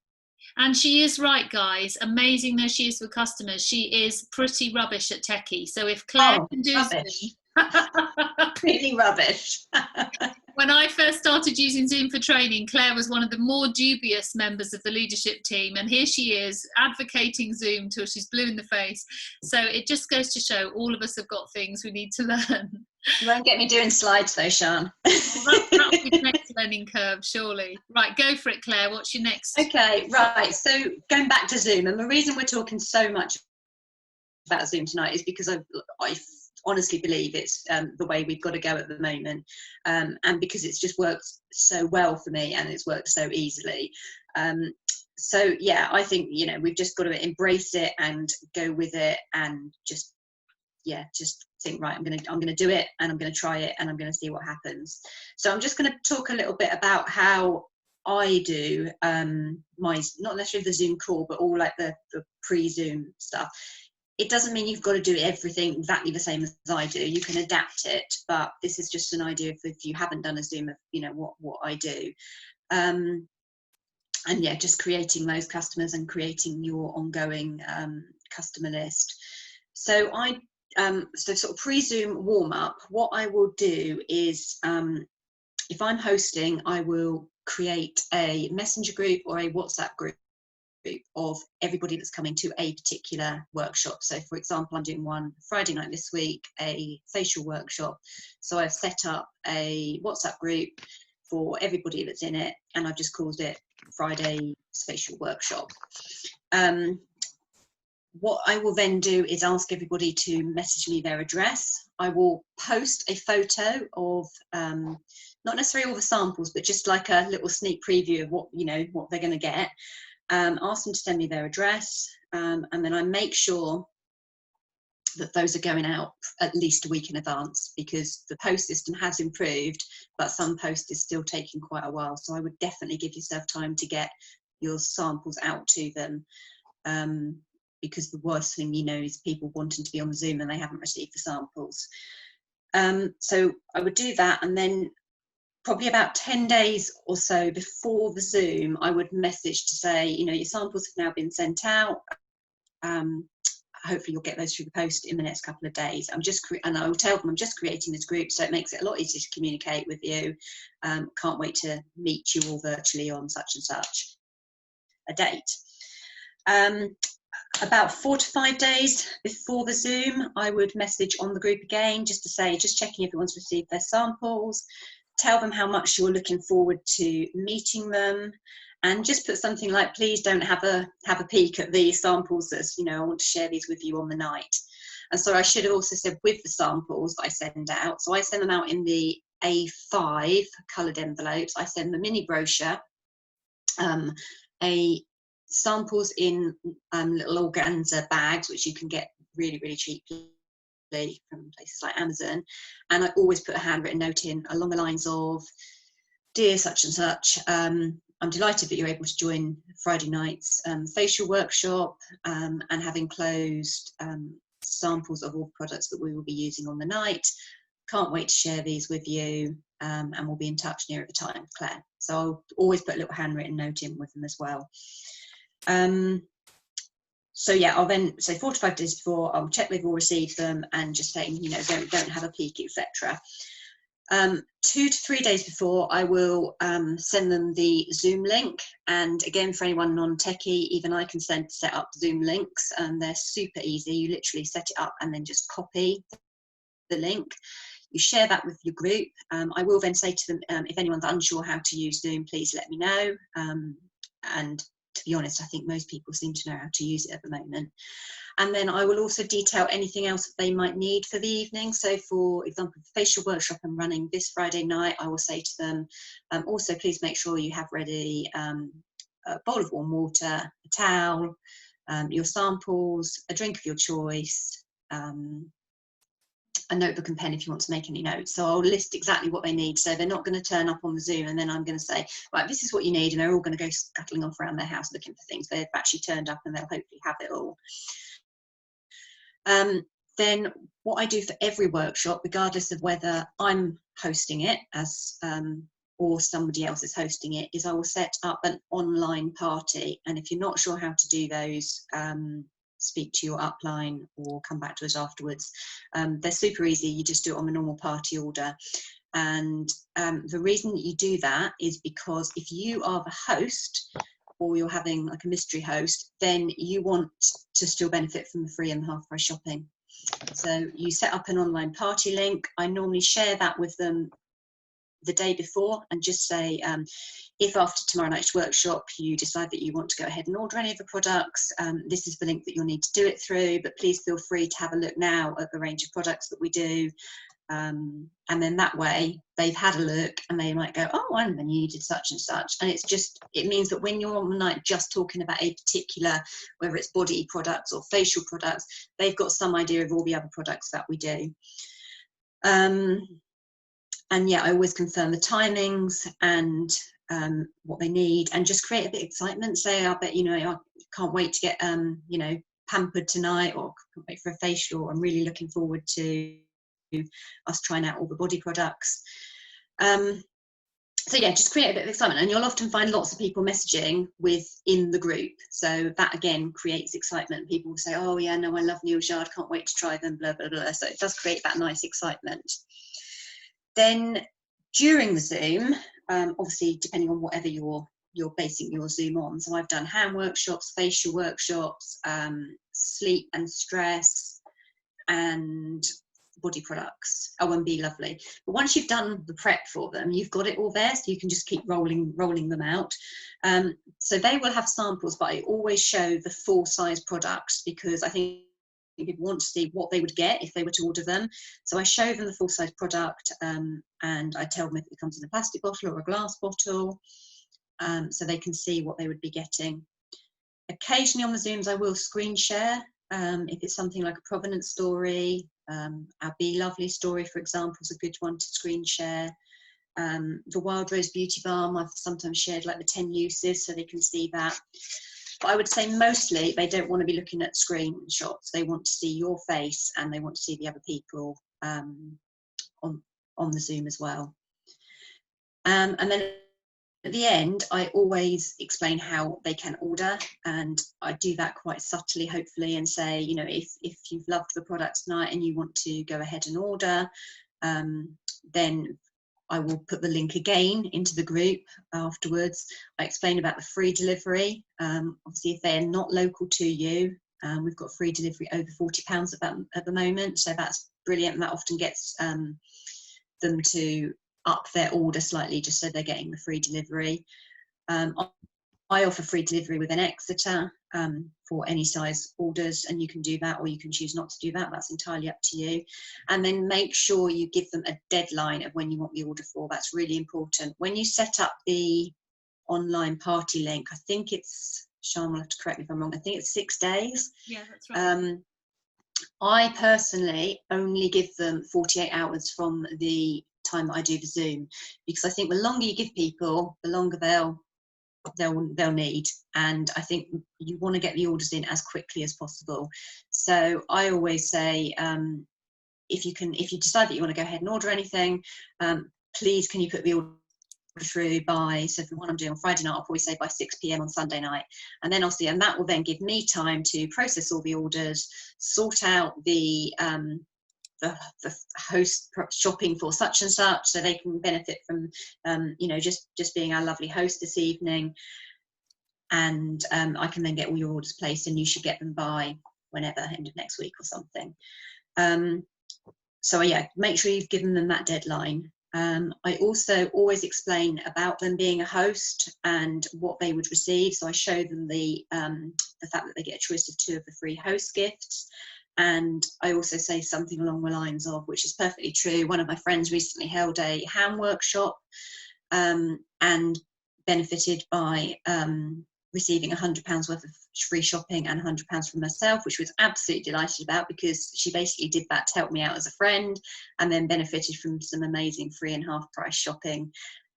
And she is right, guys. Amazing though she is with customers, she is pretty rubbish at techie. So if Claire can do rubbish. Pretty rubbish. When I first started using Zoom for training, Claire was one of the more dubious members of the leadership team, and here she is advocating Zoom till she's blue in the face. So it just goes to show all of us have got things we need to learn. You won't get me doing slides though, Sian. Well, that'll be the next learning curve, surely. Right, go for it, Claire. What's your next? Okay, right. So going back to Zoom, and the reason we're talking so much about Zoom tonight is because I honestly believe it's the way we've got to go at the moment, and because it's just worked so well for me and it's worked so easily. So yeah, I think, you know, we've just got to embrace it and go with it, and just think, right, I'm gonna do it, and I'm gonna try it, and I'm gonna see what happens. So I'm just going to talk a little bit about how I do my, not necessarily the Zoom call, but all like the pre-Zoom stuff. It doesn't mean you've got to do everything exactly the same as I do. You can adapt it, but this is just an idea if you haven't done a Zoom of, you know, what I do. And yeah, just creating those customers and creating your ongoing customer list. So So sort of pre-Zoom warm-up, what I will do is, if I'm hosting, I will create a messenger group or a WhatsApp group of everybody that's coming to a particular workshop. So for example, I'm doing one Friday night this week, a facial workshop. So I've set up a WhatsApp group for everybody that's in it, and I've just called it Friday Facial Workshop. What I will then do is ask everybody to message me their address. I will post a photo of, not necessarily all the samples, but just like a little sneak preview of what, what they're going to get. Ask them to send me their address, and then I make sure that those are going out at least a week in advance, because the post system has improved, but some post is still taking quite a while. So I would definitely give yourself time to get your samples out to them. Because the worst thing is people wanting to be on the Zoom and they haven't received the samples. So I would do that, and then probably about 10 days or so before the Zoom, I would message to say, your samples have now been sent out. Hopefully you'll get those through the post in the next couple of days. And I will tell them I'm just creating this group, so it makes it a lot easier to communicate with you. Can't wait to meet you all virtually on such and such a date. About 4 to 5 days before the Zoom, I would message on the group again, just to say, just checking everyone's received their samples, tell them how much you're looking forward to meeting them, and just put something like, please don't have a peek at these samples, as I want to share these with you on the night. And so I should have also said, with the samples that I send out, so I send them out in the A5 coloured envelopes. I send the mini brochure, samples in little organza bags, which you can get really, really cheaply from places like Amazon. And I always put a handwritten note in along the lines of, dear such and such, I'm delighted that you're able to join Friday night's facial workshop, and have enclosed samples of all products that we will be using on the night. Can't wait to share these with you, and we'll be in touch nearer the time, Claire. So I'll always put a little handwritten note in with them as well. So yeah, I'll then say 4 to 5 days before, I'll check they've all received them, and just saying, don't have a peek, etc. 2 to 3 days before, I will send them the Zoom link. And again, for anyone non-techie, even I can set up Zoom links, and they're super easy. You literally set it up and then just copy the link. You share that with your group. I will then say to them, if anyone's unsure how to use Zoom, please let me know. And to be honest, I think most people seem to know how to use it at the moment. And then I will also detail anything else that they might need for the evening. So for example, the facial workshop I'm running this Friday night, I will say to them, also please make sure you have ready a bowl of warm water, a towel, your samples, a drink of your choice, a notebook and pen if you want to make any notes. So I'll list exactly what they need, so they're not going to turn up on the Zoom and then I'm going to say, right, this is what you need, and they're all going to go scuttling off around their house looking for things. They've actually turned up and they'll hopefully have it all. Then what I do for every workshop, regardless of whether I'm hosting it as or somebody else is hosting it, is I will set up an online party. And if you're not sure how to do those, speak to your upline or come back to us afterwards. They're super easy. You just do it on the normal party order. And the reason that you do that is because if you are the host, or you're having like a mystery host, then you want to still benefit from the free and the half price shopping. So you set up an online party link. I normally share that with them the day before and just say, if after tomorrow night's workshop you decide that you want to go ahead and order any of the products, this is the link that you'll need to do it through, but please feel free to have a look now at the range of products that we do. And then that way they've had a look and they might go, oh, I needed such and such. And it means that when you're on the night just talking about a particular, whether it's body products or facial products, they've got some idea of all the other products that we do. And yeah, I always confirm the timings and what they need, and just create a bit of excitement. Say, I bet, I can't wait to get, pampered tonight, or can't wait for a facial. I'm really looking forward to us trying out all the body products. So yeah, just create a bit of excitement, and you'll often find lots of people messaging within the group. So that again creates excitement. People will say, "Oh yeah, no, I love Neal's Yard, can't wait to try them." Blah blah blah. So it does create that nice excitement. Then during the Zoom, obviously depending on whatever you're basing your Zoom on. So I've done hand workshops, facial workshops, sleep and stress, and body products. Oh, and Be Lovely. But once you've done the prep for them, you've got it all there, so you can just keep rolling them out. So they will have samples, but I always show the full size products, because I think people want to see what they would get if they were to order them. So I show them the full size product, and I tell them if it comes in a plastic bottle or a glass bottle, so they can see what they would be getting. Occasionally on the Zooms I will screen share, if it's something like a provenance story. Our Be Lovely story, for example, is a good one to screen share. The Wild Rose Beauty Balm, I've sometimes shared like the 10 uses so they can see that. But I would say mostly they don't want to be looking at screenshots. They want to see your face, and they want to see the other people on the Zoom as well. And then at the end, I always explain how they can order, and I do that quite subtly, hopefully, and say, you know, if you've loved the product tonight and you want to go ahead and order, then I will put the link again into the group afterwards. I explain about the free delivery. Obviously, if they're not local to you, we've got free delivery over £40 at the moment, so that's brilliant. That often gets them to up their order slightly, just so they're getting the free delivery. I offer free delivery within Exeter for any size orders, and you can do that, or you can choose not to do that. That's entirely up to you. And then make sure you give them a deadline of when you want the order for. That's really important. When you set up the online party link, I think it's, Sean will have to correct me if I'm wrong, I think it's 6 days. Yeah, that's right. I personally only give them 48 hours from the time that I do the Zoom, because I think the longer you give people, the longer they'll need, and I think you want to get the orders in as quickly as possible. So I always say, if you decide that you want to go ahead and order anything, please can you put the order through by, so the one I'm doing on Friday night, I'll probably say by 6 p.m. on Sunday night, and then I'll see, and that will then give me time to process all the orders, sort out the host shopping for such and such, so they can benefit from you know, just being our lovely host this evening. And I can then get all your orders placed, and you should get them by whenever, end of next week or something. So yeah, make sure you've given them that deadline. I also always explain about them being a host and what they would receive. So I show them the fact that they get a choice of 2 of the free host gifts. And I also say something along the lines of, which is perfectly true, one of my friends recently held a ham workshop and benefited by receiving £100 worth of free shopping and £100 from herself, which was absolutely delighted about, because she basically did that to help me out as a friend, and then benefited from some amazing free and half price shopping.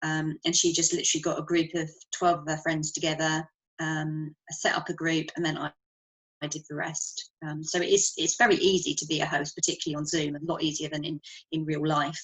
And she just literally got a group of 12 of her friends together, set up a group, and then I did the rest. So it's very easy to be a host, particularly on Zoom, a lot easier than in real life.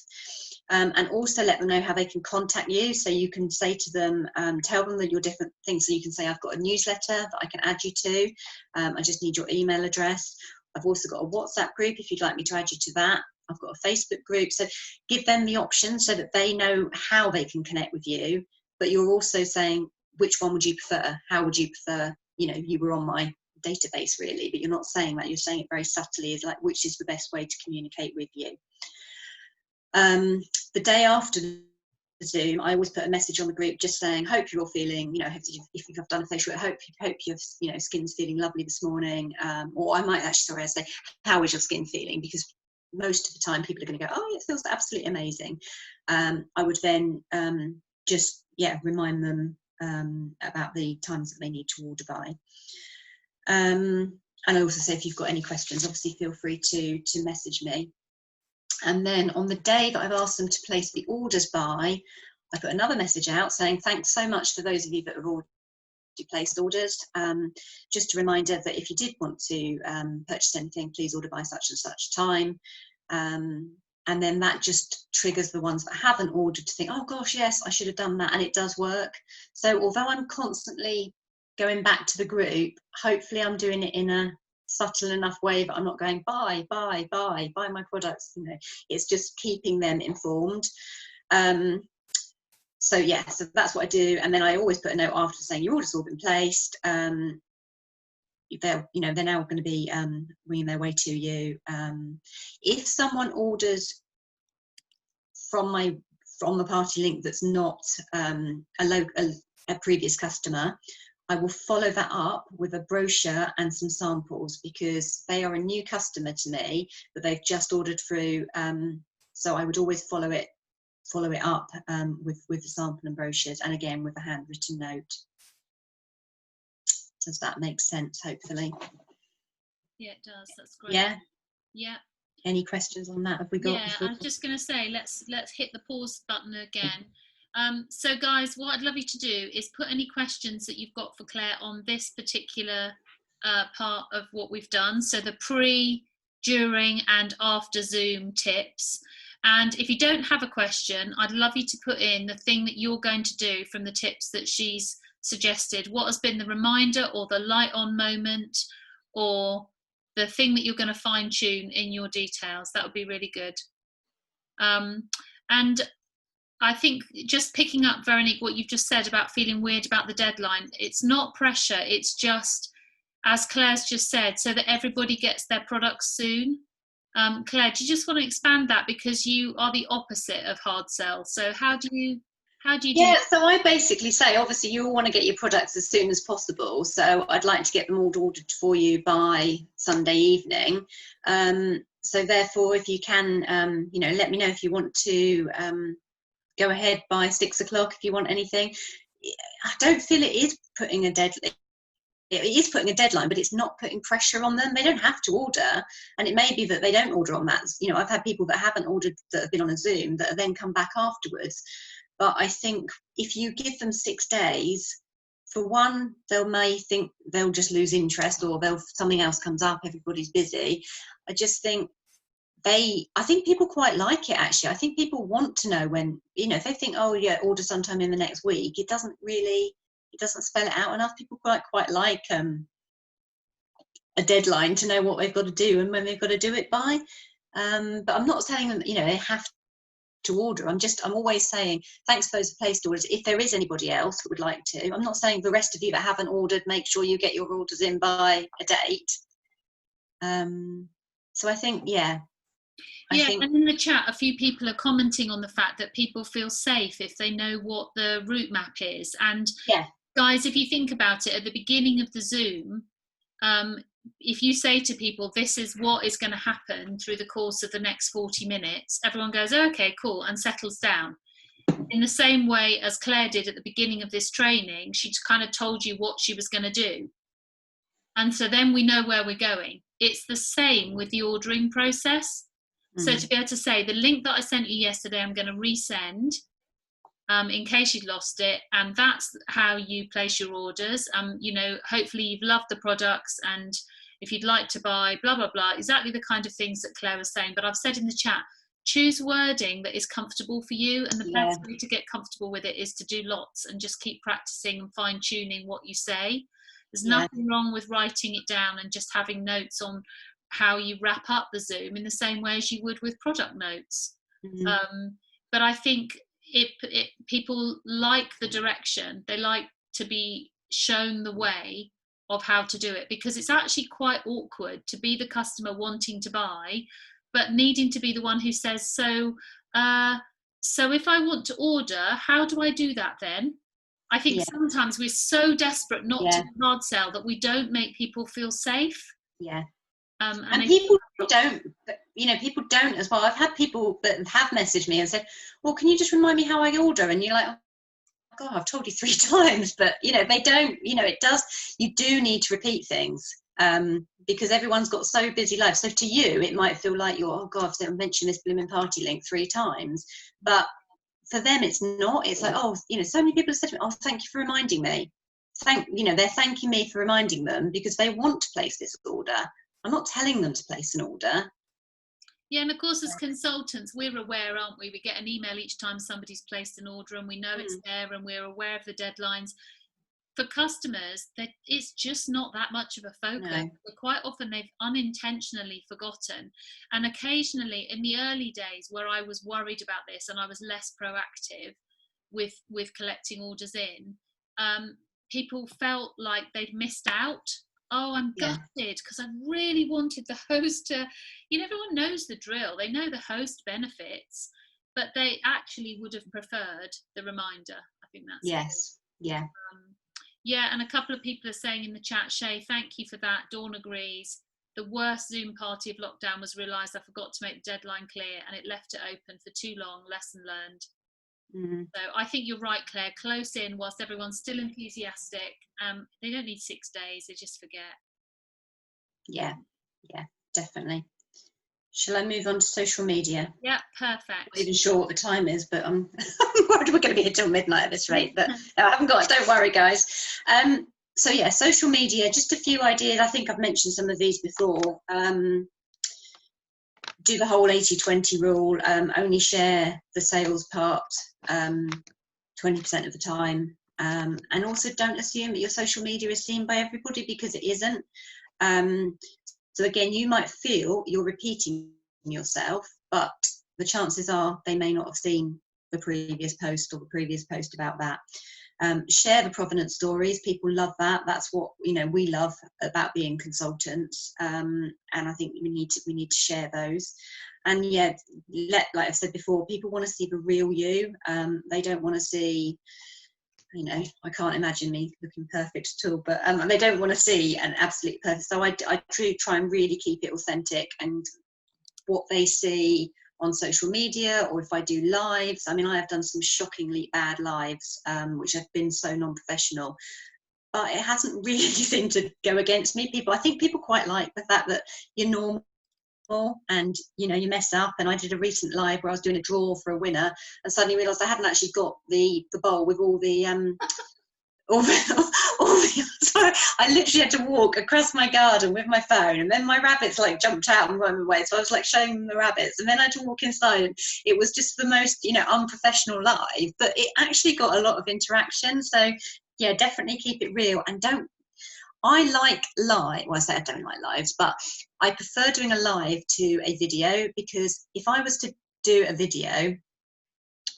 And also let them know how they can contact you. So you can say to them, tell them that you're different things. So you can say, I've got a newsletter that I can add you to. I just need your email address. I've also got a WhatsApp group if you'd like me to add you to that. I've got a Facebook group. So give them the option so that they know how they can connect with you. But you're also saying, which one would you prefer? How would you prefer, you know, you were on my database really, but you're not saying that, you're saying it very subtly, is like, which is the best way to communicate with you. The day after the Zoom, I always put a message on the group just saying, hope you're all feeling, you know, if you've done a facial, I hope your, you know, skin's feeling lovely this morning. Or I might actually, sorry, I say, how is your skin feeling? Because most of the time people are going to go, oh, it feels absolutely amazing. I would then just, yeah, remind them about the times that they need to order by. And I also say, if you've got any questions, obviously feel free to message me. And then on the day that I've asked them to place the orders by, I put another message out saying, thanks so much for those of you that have already placed orders. Just a reminder that if you did want to purchase anything, please order by such and such time. and then that just triggers the ones that haven't ordered to think, oh gosh, yes, I should have done that, and it does work. So although I'm constantly going back to the group, hopefully I'm doing it in a subtle enough way that I'm not going buy my products. You know, it's just keeping them informed. So yeah, so that's what I do, and then I always put a note after saying your order's all been placed. They're now going to be winging their way to you. If someone orders from the party link that's not a previous customer, I will follow that up with a brochure and some samples, because they are a new customer to me, but they've just ordered through. So I would always follow it up with the sample and brochures, and again with a handwritten note. Does that make sense? Hopefully. Yeah, it does. That's great. Yeah. Yeah. Any questions on that? Have we got? Yeah, I was just going to say, let's hit the pause button again. So guys, what I'd love you to do is put any questions that you've got for Claire on this particular part of what we've done. So the pre, during and after Zoom tips. And if you don't have a question, I'd love you to put in the thing that you're going to do from the tips that she's suggested. What has been the reminder or the light on moment, or the thing that you're going to fine tune in your details? That would be really good. And I think just picking up, Veronique, what you've just said about feeling weird about the deadline, it's not pressure, it's just, as Claire's just said, so that everybody gets their products soon. Claire, do you just want to expand that, because you are the opposite of hard sell? So how do you do Yeah, so I basically say, obviously you all want to get your products as soon as possible, so I'd like to get them all ordered for you by Sunday evening. So therefore, if you can, let me know if you want to go ahead by 6 o'clock if you want anything. I don't feel it is putting a deadline. It is putting a deadline, but it's not putting pressure on them. They don't have to order, and it may be that they don't order on that. I've had people that haven't ordered that have been on a Zoom that have then come back afterwards. But I think if you give them 6 days, for one, they may think they'll just lose interest, or something else comes up, everybody's busy. I just think I think people quite like it, actually. I think people want to know when, if they think, oh yeah, order sometime in the next week, it doesn't spell it out enough. People quite like a deadline to know what they've got to do and when they've got to do it by. But I'm not telling them, they have to order. I'm always saying, thanks for those placed orders. If there is anybody else that would like to, I'm not saying the rest of you that haven't ordered, make sure you get your orders in by a date. So I think, and in the chat, a few people are commenting on the fact that people feel safe if they know what the route map is. And guys, if you think about it, at the beginning of the Zoom, if you say to people, this is what is going to happen through the course of the next 40 minutes, everyone goes, oh, okay, cool, and settles down. In the same way as Claire did at the beginning of this training, she kind of told you what she was going to do. And so then we know where we're going. It's the same with the ordering process. So to be able to say, the link that I sent you yesterday, I'm going to resend in case you'd lost it. And that's how you place your orders. Hopefully you've loved the products, and if you'd like to buy, blah, blah, blah, exactly the kind of things that Claire was saying. But I've said in the chat, choose wording that is comfortable for you. And the best way to get comfortable with it is to do lots and just keep practicing and fine tuning what you say. There's nothing wrong with writing it down and just having notes on how you wrap up the Zoom in the same way as you would with product notes. But I think people like the direction. They like to be shown the way of how to do it, because it's actually quite awkward to be the customer wanting to buy but needing to be the one who says, so if I want to order, how do I do that then? I think sometimes we're so desperate not to hard sell that we don't make people feel safe. And people don't as well. I've had people that have messaged me and said, well, can you just remind me how I order? And you're like, oh God, I've told you 3 times. But they don't, it does, you do need to repeat things, because everyone's got so busy lives. So to you it might feel like you're, oh God, I've mentioned this blooming party link 3 times, but for them it's not. It's like, oh, so many people have said to me, oh, thank you for reminding me. They're thanking me for reminding them because they want to place this order. I'm not telling them to place an order. Yeah, and of course, as consultants, we're aware, aren't we? We get an email each time somebody's placed an order, and we know it's there, and we're aware of the deadlines. For customers, that it's just not that much of a focus. No. But quite often they've unintentionally forgotten. And occasionally, in the early days where I was worried about this and I was less proactive with collecting orders in, people felt like they'd missed out. Oh, I'm Yeah. gutted because I really wanted the host to, everyone knows the drill. They know the host benefits, but they actually would have preferred the reminder. I think that's Yes. Yeah. Yeah, and a couple of people are saying in the chat, Shay, thank you for that. Dawn agrees. The worst Zoom party of lockdown was realised I forgot to make the deadline clear and it left it open for too long. Lesson learned. So I think you're right, Claire. Close in whilst everyone's still enthusiastic. They don't need 6 days. They just forget. Yeah, definitely. Shall I move on to social media? Yeah, perfect. Not even sure what the time is, but I'm worried we're going to be here till midnight at this rate. But no, I haven't got it. Don't worry, guys. So yeah, social media. Just a few ideas. I think I've mentioned some of these before. Do the whole 80-20 rule. Only share the sales part 20% of the time, and also don't assume that your social media is seen by everybody, because it isn't. So again, you might feel you're repeating yourself, but the chances are they may not have seen the previous post or the previous post about that. Share the provenance stories. People love that. That's what we love about being consultants, and I think we need to share those. And yeah, like I've said before, people want to see the real you. They don't want to see, I can't imagine me looking perfect at all, but they don't want to see an absolute perfect. So I do try and really keep it authentic, and what they see on social media, or if I do lives. I mean, I have done some shockingly bad lives, which have been so non-professional, but it hasn't really seemed to go against me. I think people quite like the fact that you're normal and you mess up. And I did a recent live where I was doing a draw for a winner and suddenly realised I hadn't actually got the bowl with all the so I literally had to walk across my garden with my phone, and then my rabbits jumped out and ran away, so I was showing them the rabbits, and then I had to walk inside, and it was just the most unprofessional live, but it actually got a lot of interaction. So yeah, definitely keep it real, and I say I don't like lives, but I prefer doing a live to a video, because if I was to do a video,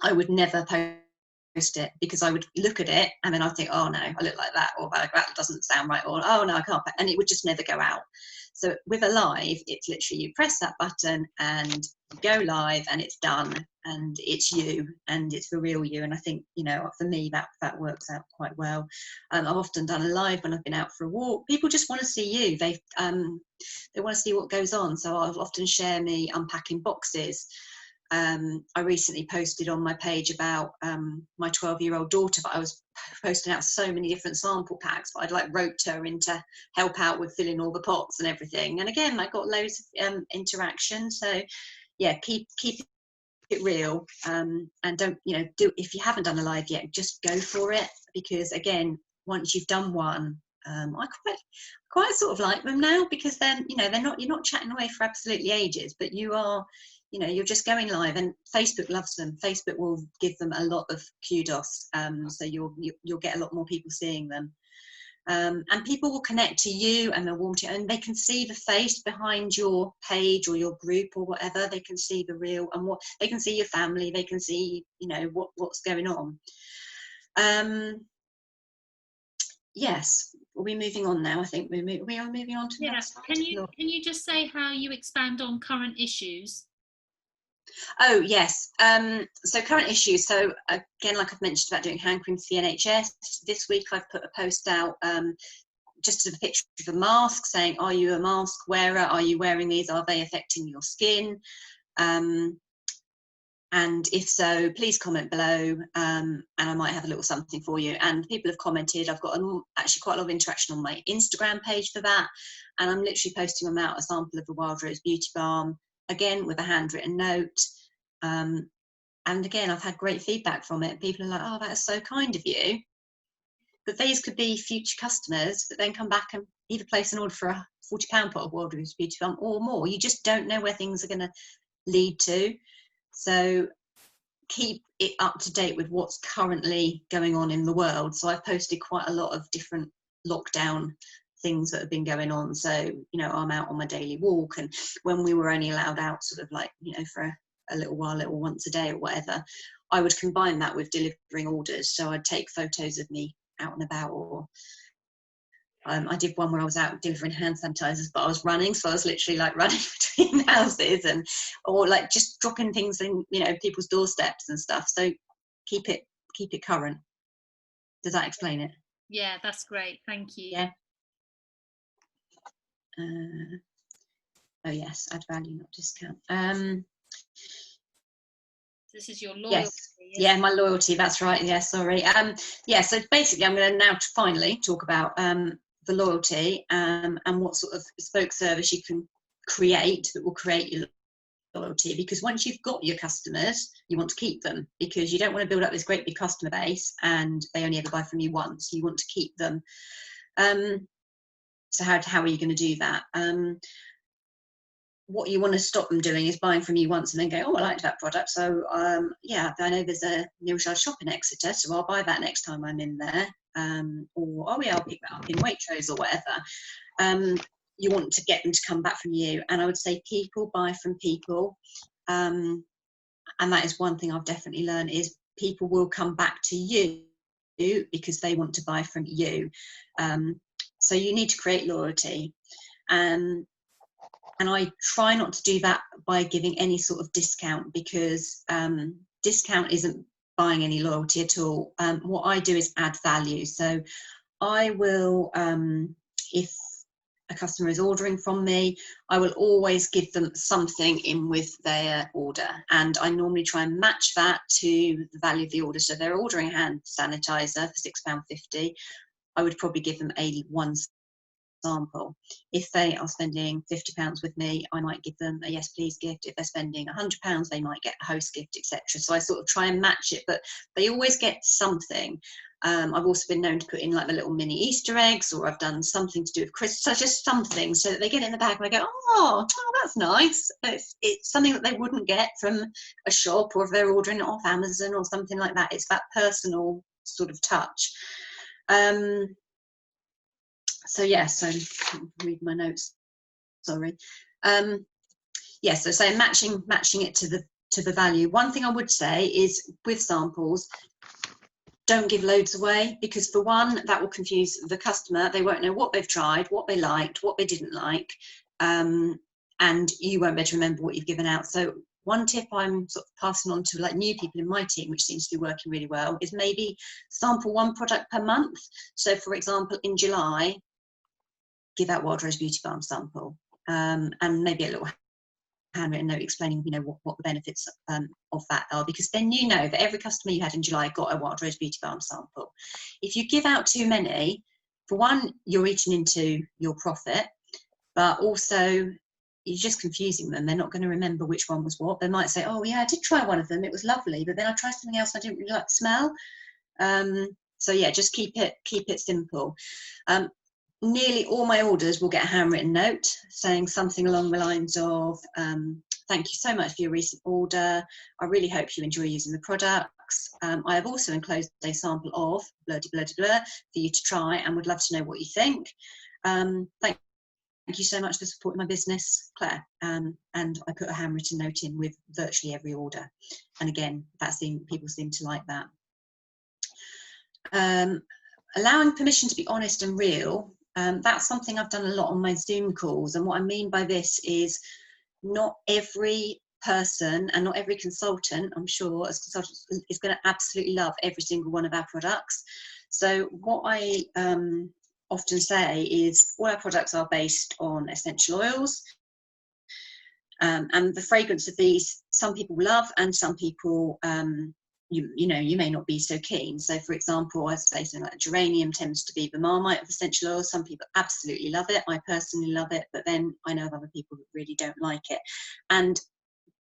I would never post it, because I would look at it and then I'd think, oh no, I look like that, or that doesn't sound right, or oh no, I can't, and it would just never go out. So with a live, it's literally you press that button and you go live, and it's done, and it's you, and it's the real you. And I think for me that works out quite well. I've often done a live when I've been out for a walk. People just want to see you. They want to see what goes on. So I'll often share me unpacking boxes. I recently posted on my page about my 12-year-old daughter, but I was posting out so many different sample packs, but I'd roped her in to help out with filling all the pots and everything. And again, I got loads of interaction. So yeah, keep it real, and don't if you haven't done a live yet, just go for it, because again, once you've done one, I quite sort of like them now, because then you're not chatting away for absolutely ages, but you are you're just going live, and Facebook loves them. Facebook will give them a lot of kudos, so you'll get a lot more people seeing them, and people will connect to you, and they'll want it, and they can see the face behind your page or your group or whatever. They can see the real, and what they can see your family. They can see what's going on. Yes, are we moving on now? I think we are moving on to the next slide. Can you just say how you expand on current issues? Oh yes, so current issues. So again, like I've mentioned about doing hand cream for the NHS, this week I've put a post out just a picture of a mask, saying, are you a mask wearer? Are you wearing these? Are they affecting your skin? And if so, please comment below, and I might have a little something for you. And people have commented. I've got actually quite a lot of interaction on my Instagram page for that, and I'm literally posting them out, a sample of the Wild Rose Beauty Balm, again with a handwritten note. And again, I've had great feedback from it. People are like, oh, that is so kind of you. But these could be future customers that then come back and either place an order for a £40 pot of Wild Rose Beauty Balm or more. You just don't know where things are going to lead to. So keep it up to date with what's currently going on in the world. So I've posted quite a lot of different lockdown things that have been going on. So, you know, I'm out on my daily walk, and when we were only allowed out sort of like, you know, for a little while, little once a day or whatever, I would combine that with delivering orders. So I'd take photos of me out and about, or I did one where I was out delivering hand sanitizers, but I was running, so I was literally like running between houses, and or like just dropping things in, you know, people's doorsteps and stuff. So keep it current. Does that explain it? Yeah, that's great. Thank you. Yeah. Oh yes, add value, not discount. This is your loyalty. Yes. Yeah, my loyalty. That's right. Yeah, sorry. Yeah. So basically, I'm going to now finally talk about the loyalty and what sort of bespoke service you can create that will create your loyalty. Because once you've got your customers, you want to keep them, because you don't want to build up this great big customer base and they only ever buy from you once. You want to keep them. So how are you going to do that? What you want to stop them doing is buying from you once and then go, oh, I liked that product, so yeah, I know there's a Nealshard shop in Exeter, so I'll buy that next time I'm in there, or oh yeah, I'll pick that up in Waitrose or whatever. You want to get them to come back from you, and I would say people buy from people, and that is one thing I've definitely learned, is people will come back to you because they want to buy from you. So you need to create loyalty. And I try not to do that by giving any sort of discount, because discount isn't buying any loyalty at all. What I do is add value. So I will, if a customer is ordering from me, I will always give them something in with their order. And I normally try and match that to the value of the order. So they're ordering hand sanitizer for £6.50. I would probably give them one sample. If they are spending £50 with me, I might give them a yes please gift. If they're spending £100, they might get a host gift, etc. So I sort of try and match it, but they always get something. I've also been known to put in like the little mini Easter eggs, or I've done something to do with Christmas, so just something so that they get it in the bag and they go, oh that's nice. It's something that they wouldn't get from a shop, or if they're ordering it off Amazon or something like that. It's that personal sort of touch. So yeah, so read my notes, sorry. Yeah, so say matching it to the value. One thing I would say is with samples, don't give loads away, because for one, that will confuse the customer. They won't know what they've tried, what they liked, what they didn't like, and you won't be able to remember what you've given out. So one tip I'm sort of passing on to like new people in my team, which seems to be working really well, is maybe sample one product per month. So for example, in July, give out Wild Rose Beauty Balm sample, and maybe a little handwritten note explaining, you know, what the benefits of that are, because then you know that every customer you had in July got a Wild Rose Beauty Balm sample. If you give out too many, for one, you're eating into your profit, but also you're just confusing them. They're not going to remember which one was what. They might say, oh yeah, I did try one of them, it was lovely, but then I tried something else I didn't really like the smell. So yeah, just keep it simple. Nearly all my orders will get a handwritten note saying something along the lines of, thank you so much for your recent order. I really hope you enjoy using the products. I have also enclosed a sample of blah, blah, blah, blah for you to try, and would love to know what you think. Thank you so much for supporting my business, Claire. And I put a handwritten note in with virtually every order. And again, people seem to like that. Allowing permission to be honest and real. That's something I've done a lot on my Zoom calls, and what I mean by this is not every person and not every consultant, I'm sure, as consultants, is going to absolutely love every single one of our products. So what I often say is all our products are based on essential oils, and the fragrance of these some people love and some people you may not be so keen. So for example, I say something like geranium tends to be the Marmite of essential oils. Some people absolutely love it. I personally love it, but then I know of other people who really don't like it. And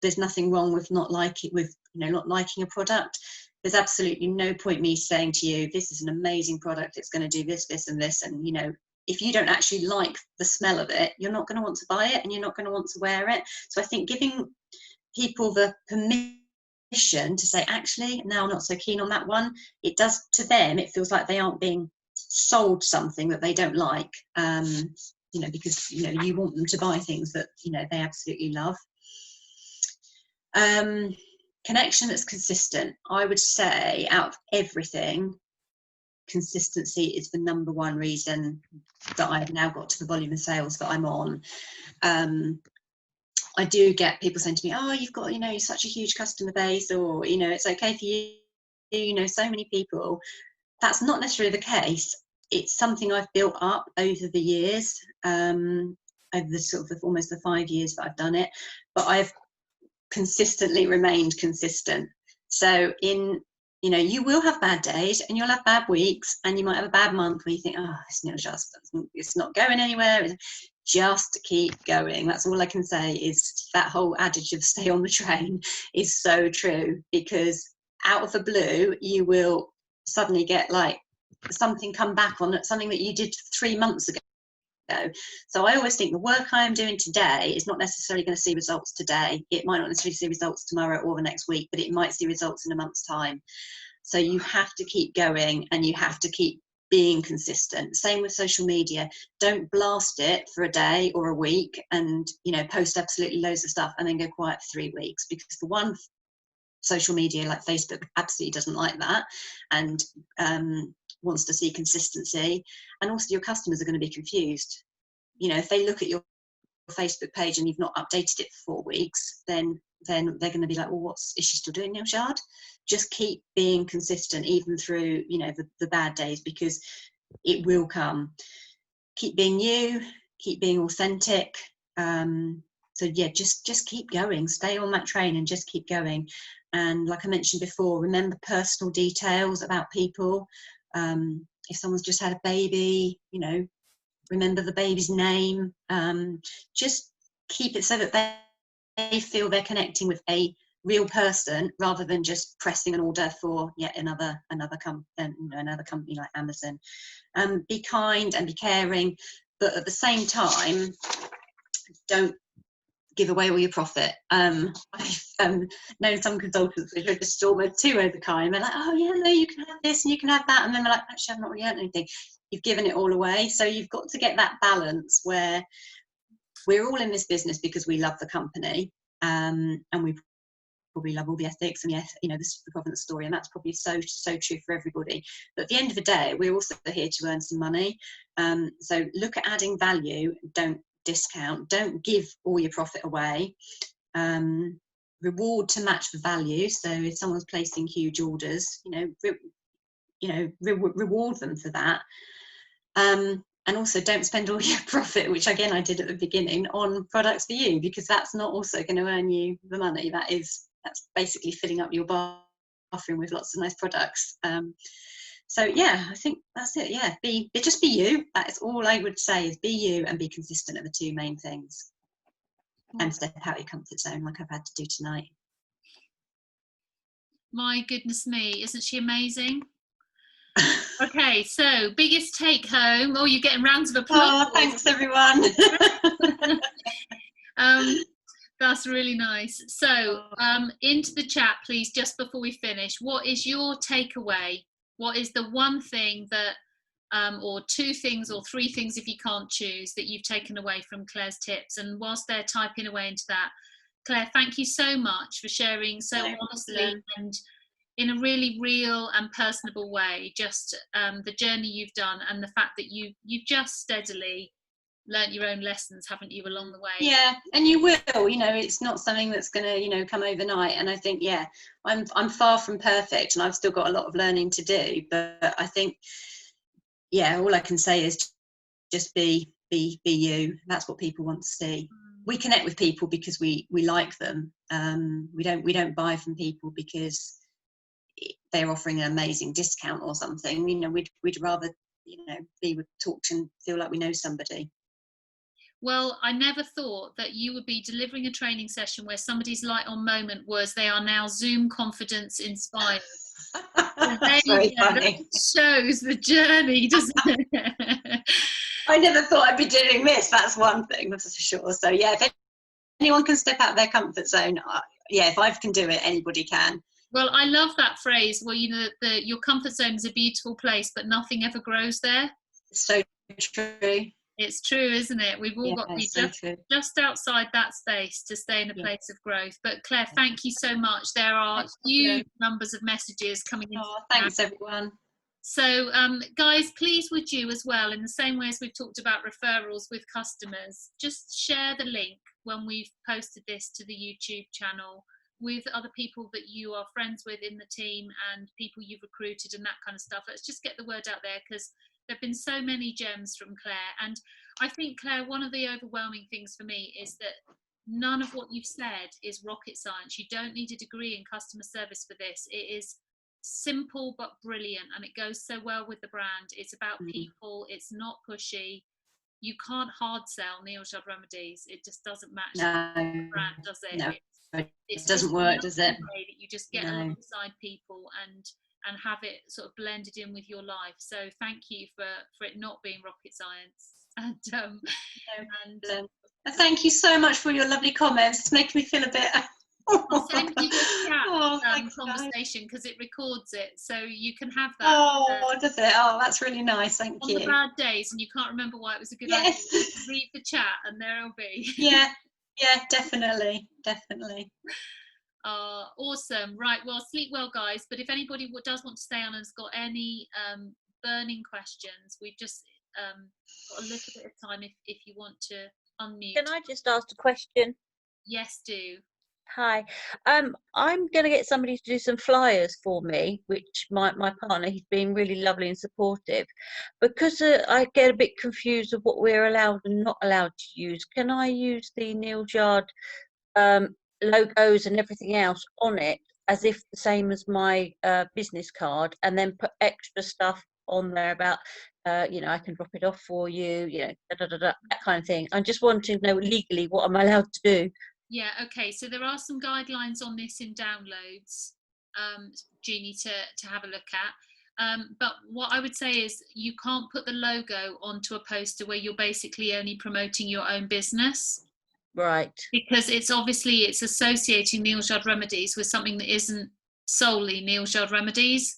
there's nothing wrong with not liking a product. There's absolutely no point me saying to you, this is an amazing product, it's going to do this, this and this, and if you don't actually like the smell of it, you're not going to want to buy it, and you're not going to want to wear it. So I think giving people the permission to say, actually, no, I'm not so keen on that one, it does, to them, it feels like they aren't being sold something that they don't like, because, you want them to buy things that, they absolutely love. Connection that's consistent. I would say out of everything, consistency is the number one reason that I've now got to the volume of sales that I'm on. I do get people saying to me, oh, you've got, you're such a huge customer base, or, it's okay for you, so many people. That's not necessarily the case. It's something I've built up over the years, over the sort of almost the 5 years that I've done it, but I've consistently remained consistent. So you will have bad days, and you'll have bad weeks, and you might have a bad month where you think, oh, it's not going anywhere. Just keep going. That's all I can say. Is that whole adage of stay on the train is so true, because out of the blue you will suddenly get like something come back on something that you did 3 months ago. So I always think the work I am doing today is not necessarily going to see results today. It might not necessarily see results tomorrow or the next week, but it might see results in a month's time. So you have to keep going, and you have to keep being consistent. Same with social media. Don't blast it for a day or a week and post absolutely loads of stuff and then go quiet for 3 weeks, because the one social media like Facebook absolutely doesn't like that, and wants to see consistency. And also your customers are going to be confused. If they look at your Facebook page and you've not updated it for 4 weeks, then they're going to be like, well, is she still doing nail shard? Just keep being consistent, even through the bad days, because it will come. Keep being you, keep being authentic. So yeah, just keep going, stay on that train and just keep going. And like I mentioned before, remember personal details about people. If someone's just had a baby, remember the baby's name. Just keep it so that they feel they're connecting with a real person, rather than just pressing an order for yet another company like Amazon. Be kind and be caring, but at the same time, don't give away all your profit. I've known some consultants which are just almost too overkind. They're like, oh yeah, no, you can have this and you can have that, and then they're like, actually, I've not really earned anything. You've given it all away. So you've got to get that balance where we're all in this business because we love the company, and we probably love all the ethics and the provenance story, and that's probably so true for everybody. But at the end of the day, we're also here to earn some money. So look at adding value. Don't discount. Don't give all your profit away. Reward to match the value. So if someone's placing huge orders, reward them for that. And also don't spend all your profit, which again I did at the beginning, on products for you, because that's not also going to earn you the money. That's basically filling up your bathroom with lots of nice products. So yeah, I think that's it. Yeah, just be you. That is all I would say, is be you and be consistent are the two main things. And step out your comfort zone, like I've had to do tonight. My goodness me, isn't she amazing? Okay, so biggest take home. Oh, you're getting rounds of applause. Oh, thanks everyone. That's really nice. So into the chat, please, just before we finish, what is your takeaway? What is the one thing that, or two things or three things if you can't choose, that you've taken away from Claire's tips? And whilst they're typing away into that, Claire, thank you so much for sharing so honestly and in a really real and personable way, just the journey you've done, and the fact that you've just steadily learnt your own lessons, haven't you, along the way? Yeah, and you will. It's not something that's going to come overnight. And I think, yeah, I'm far from perfect, and I've still got a lot of learning to do. But I think, yeah, all I can say is just be you. That's what people want to see. We connect with people because we like them. We don't buy from people because they're offering an amazing discount or something. We'd rather be talked and feel like we know somebody. Well, I never thought that you would be delivering a training session where somebody's light on moment was they are now Zoom confidence inspired. That's very funny. That shows the journey, doesn't it? I never thought I'd be doing this. That's one thing, that's for sure. So yeah, if anyone can step out of their comfort zone, yeah, if I can do it, anybody can. Well, I love that phrase. Well, you know, your comfort zone is a beautiful place, but nothing ever grows there. It's so true. It's true, isn't it? We've all got to be just outside that space to stay in a place of growth. But Claire, thank you so much. There are huge numbers of messages coming in. Thanks, everyone. So, guys, please would you as well, in the same way as we've talked about referrals with customers, just share the link when we've posted this to the YouTube channel with other people that you are friends with in the team and people you've recruited and that kind of stuff. Let's just get the word out there, because there have been so many gems from Claire. And I think, Claire, one of the overwhelming things for me is that none of what you've said is rocket science. You don't need a degree in customer service for this. It is simple but brilliant, and it goes so well with the brand. It's about people. It's not pushy. You can't hard sell Neilshard Remedies. It just doesn't match the brand, does it? No, it doesn't work, does it? That you just get alongside people and have it sort of blended in with your life. So thank you for it not being rocket science. And thank you so much for your lovely comments. It's making me feel a bit. I'll send you the chat conversation, because it records it, so you can have that. Does it? Oh, that's really nice. Thank you. On the bad days, and you can't remember why it was a good idea, read the chat, and there it'll be. Yeah, definitely. Awesome. Right. Well, sleep well, guys. But if anybody does want to stay on and has got any burning questions, we've just got a little bit of time if you want to unmute. Can I just ask a question? Yes, do. Hi, I'm going to get somebody to do some flyers for me, which my partner, he's been really lovely and supportive. Because I get a bit confused of what we're allowed and not allowed to use, can I use the Neilshard logos and everything else on it as if the same as my business card, and then put extra stuff on there about, I can drop it off for you, that kind of thing? I'm just wanting to know legally what I'm allowed to do. Yeah, okay, so there are some guidelines on this in downloads, Jeannie, to have a look at. But what I would say is you can't put the logo onto a poster where you're basically only promoting your own business. Right. Because it's associating Neilshard Remedies with something that isn't solely Neilshard Remedies.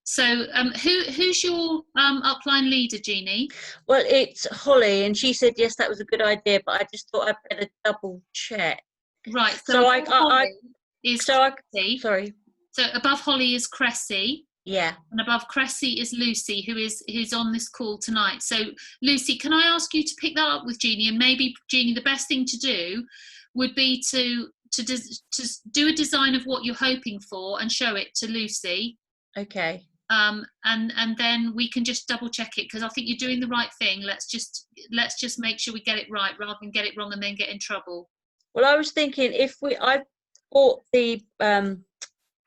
So who's your upline leader, Jeannie? Well, it's Holly, and she said yes, that was a good idea, but I just thought I'd better double check. Right. So sorry. So above Holly is Cressy. Yeah. And above Cressy is Lucy, who's on this call tonight. So Lucy, can I ask you to pick that up with Jeannie? And maybe, Jeannie, the best thing to do would be to do a design of what you're hoping for and show it to Lucy. Okay. And then we can just double check it, because I think you're doing the right thing. Let's just make sure we get it right rather than get it wrong and then get in trouble. Well, I was thinking I bought the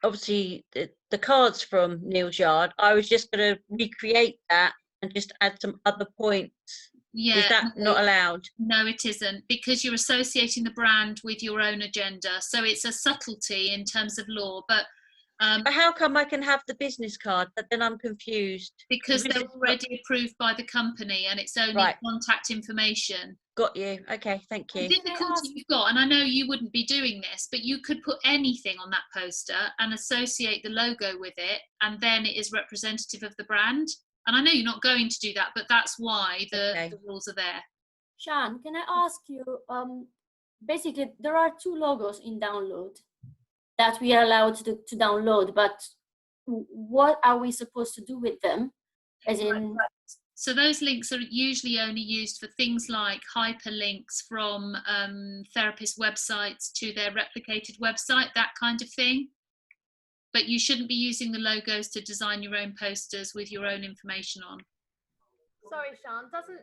obviously the cards from Neilshard, I was just going to recreate that and just add some other points. Yeah. Is that not allowed? No, it isn't, because you're associating the brand with your own agenda. So it's a subtlety in terms of law, but how come I can have the business card, but then I'm confused? Because they're already approved by the company and it's only contact information. Got you. Okay, thank you. The difficulty you've got, and I know you wouldn't be doing this, but you could put anything on that poster and associate the logo with it, and then it is representative of the brand. And I know you're not going to do that, but that's why the rules are there. Sian, can I ask you, basically there are 2 logos in download that we are allowed to download, but what are we supposed to do with them? As in, so those links are usually only used for things like hyperlinks from therapist websites to their replicated website, that kind of thing. But you shouldn't be using the logos to design your own posters with your own information on. Sorry, Sian, doesn't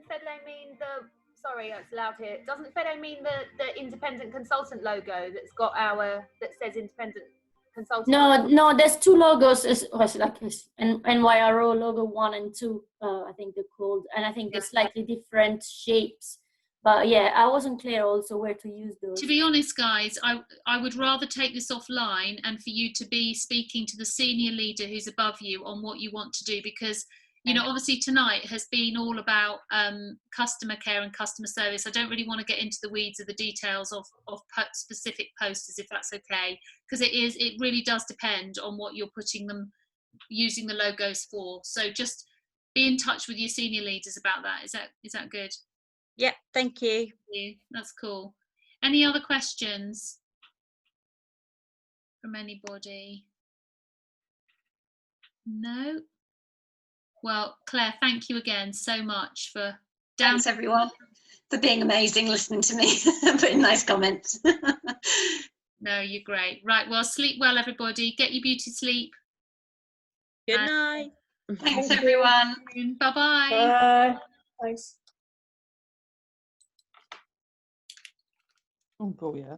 Fedley mean the... Sorry, it's loud here. Doesn't Fede mean the independent consultant logo that says independent consultant? No, there's 2 logos. It's like this NYRO logo 1 and 2. I think they're called, and I think they're slightly different shapes. But yeah, I wasn't clear also where to use those. To be honest, guys, I would rather take this offline and for you to be speaking to the senior leader who's above you on what you want to do, because you know, obviously tonight has been all about customer care and customer service. I don't really want to get into the weeds of the details of specific posters, if that's okay, because it really does depend on what you're using the logos for. So just be in touch with your senior leaders about that. Is that good? Yeah, thank you. That's cool. Any other questions from anybody? No? Well, Claire, thank you again so much for Thanks everyone for being amazing, listening to me, putting nice comments. No, you're great. Right, well, sleep well, everybody. Get your beauty sleep. Good night. Thanks everyone. Bye-bye. Bye. Thanks. Oh, go yeah.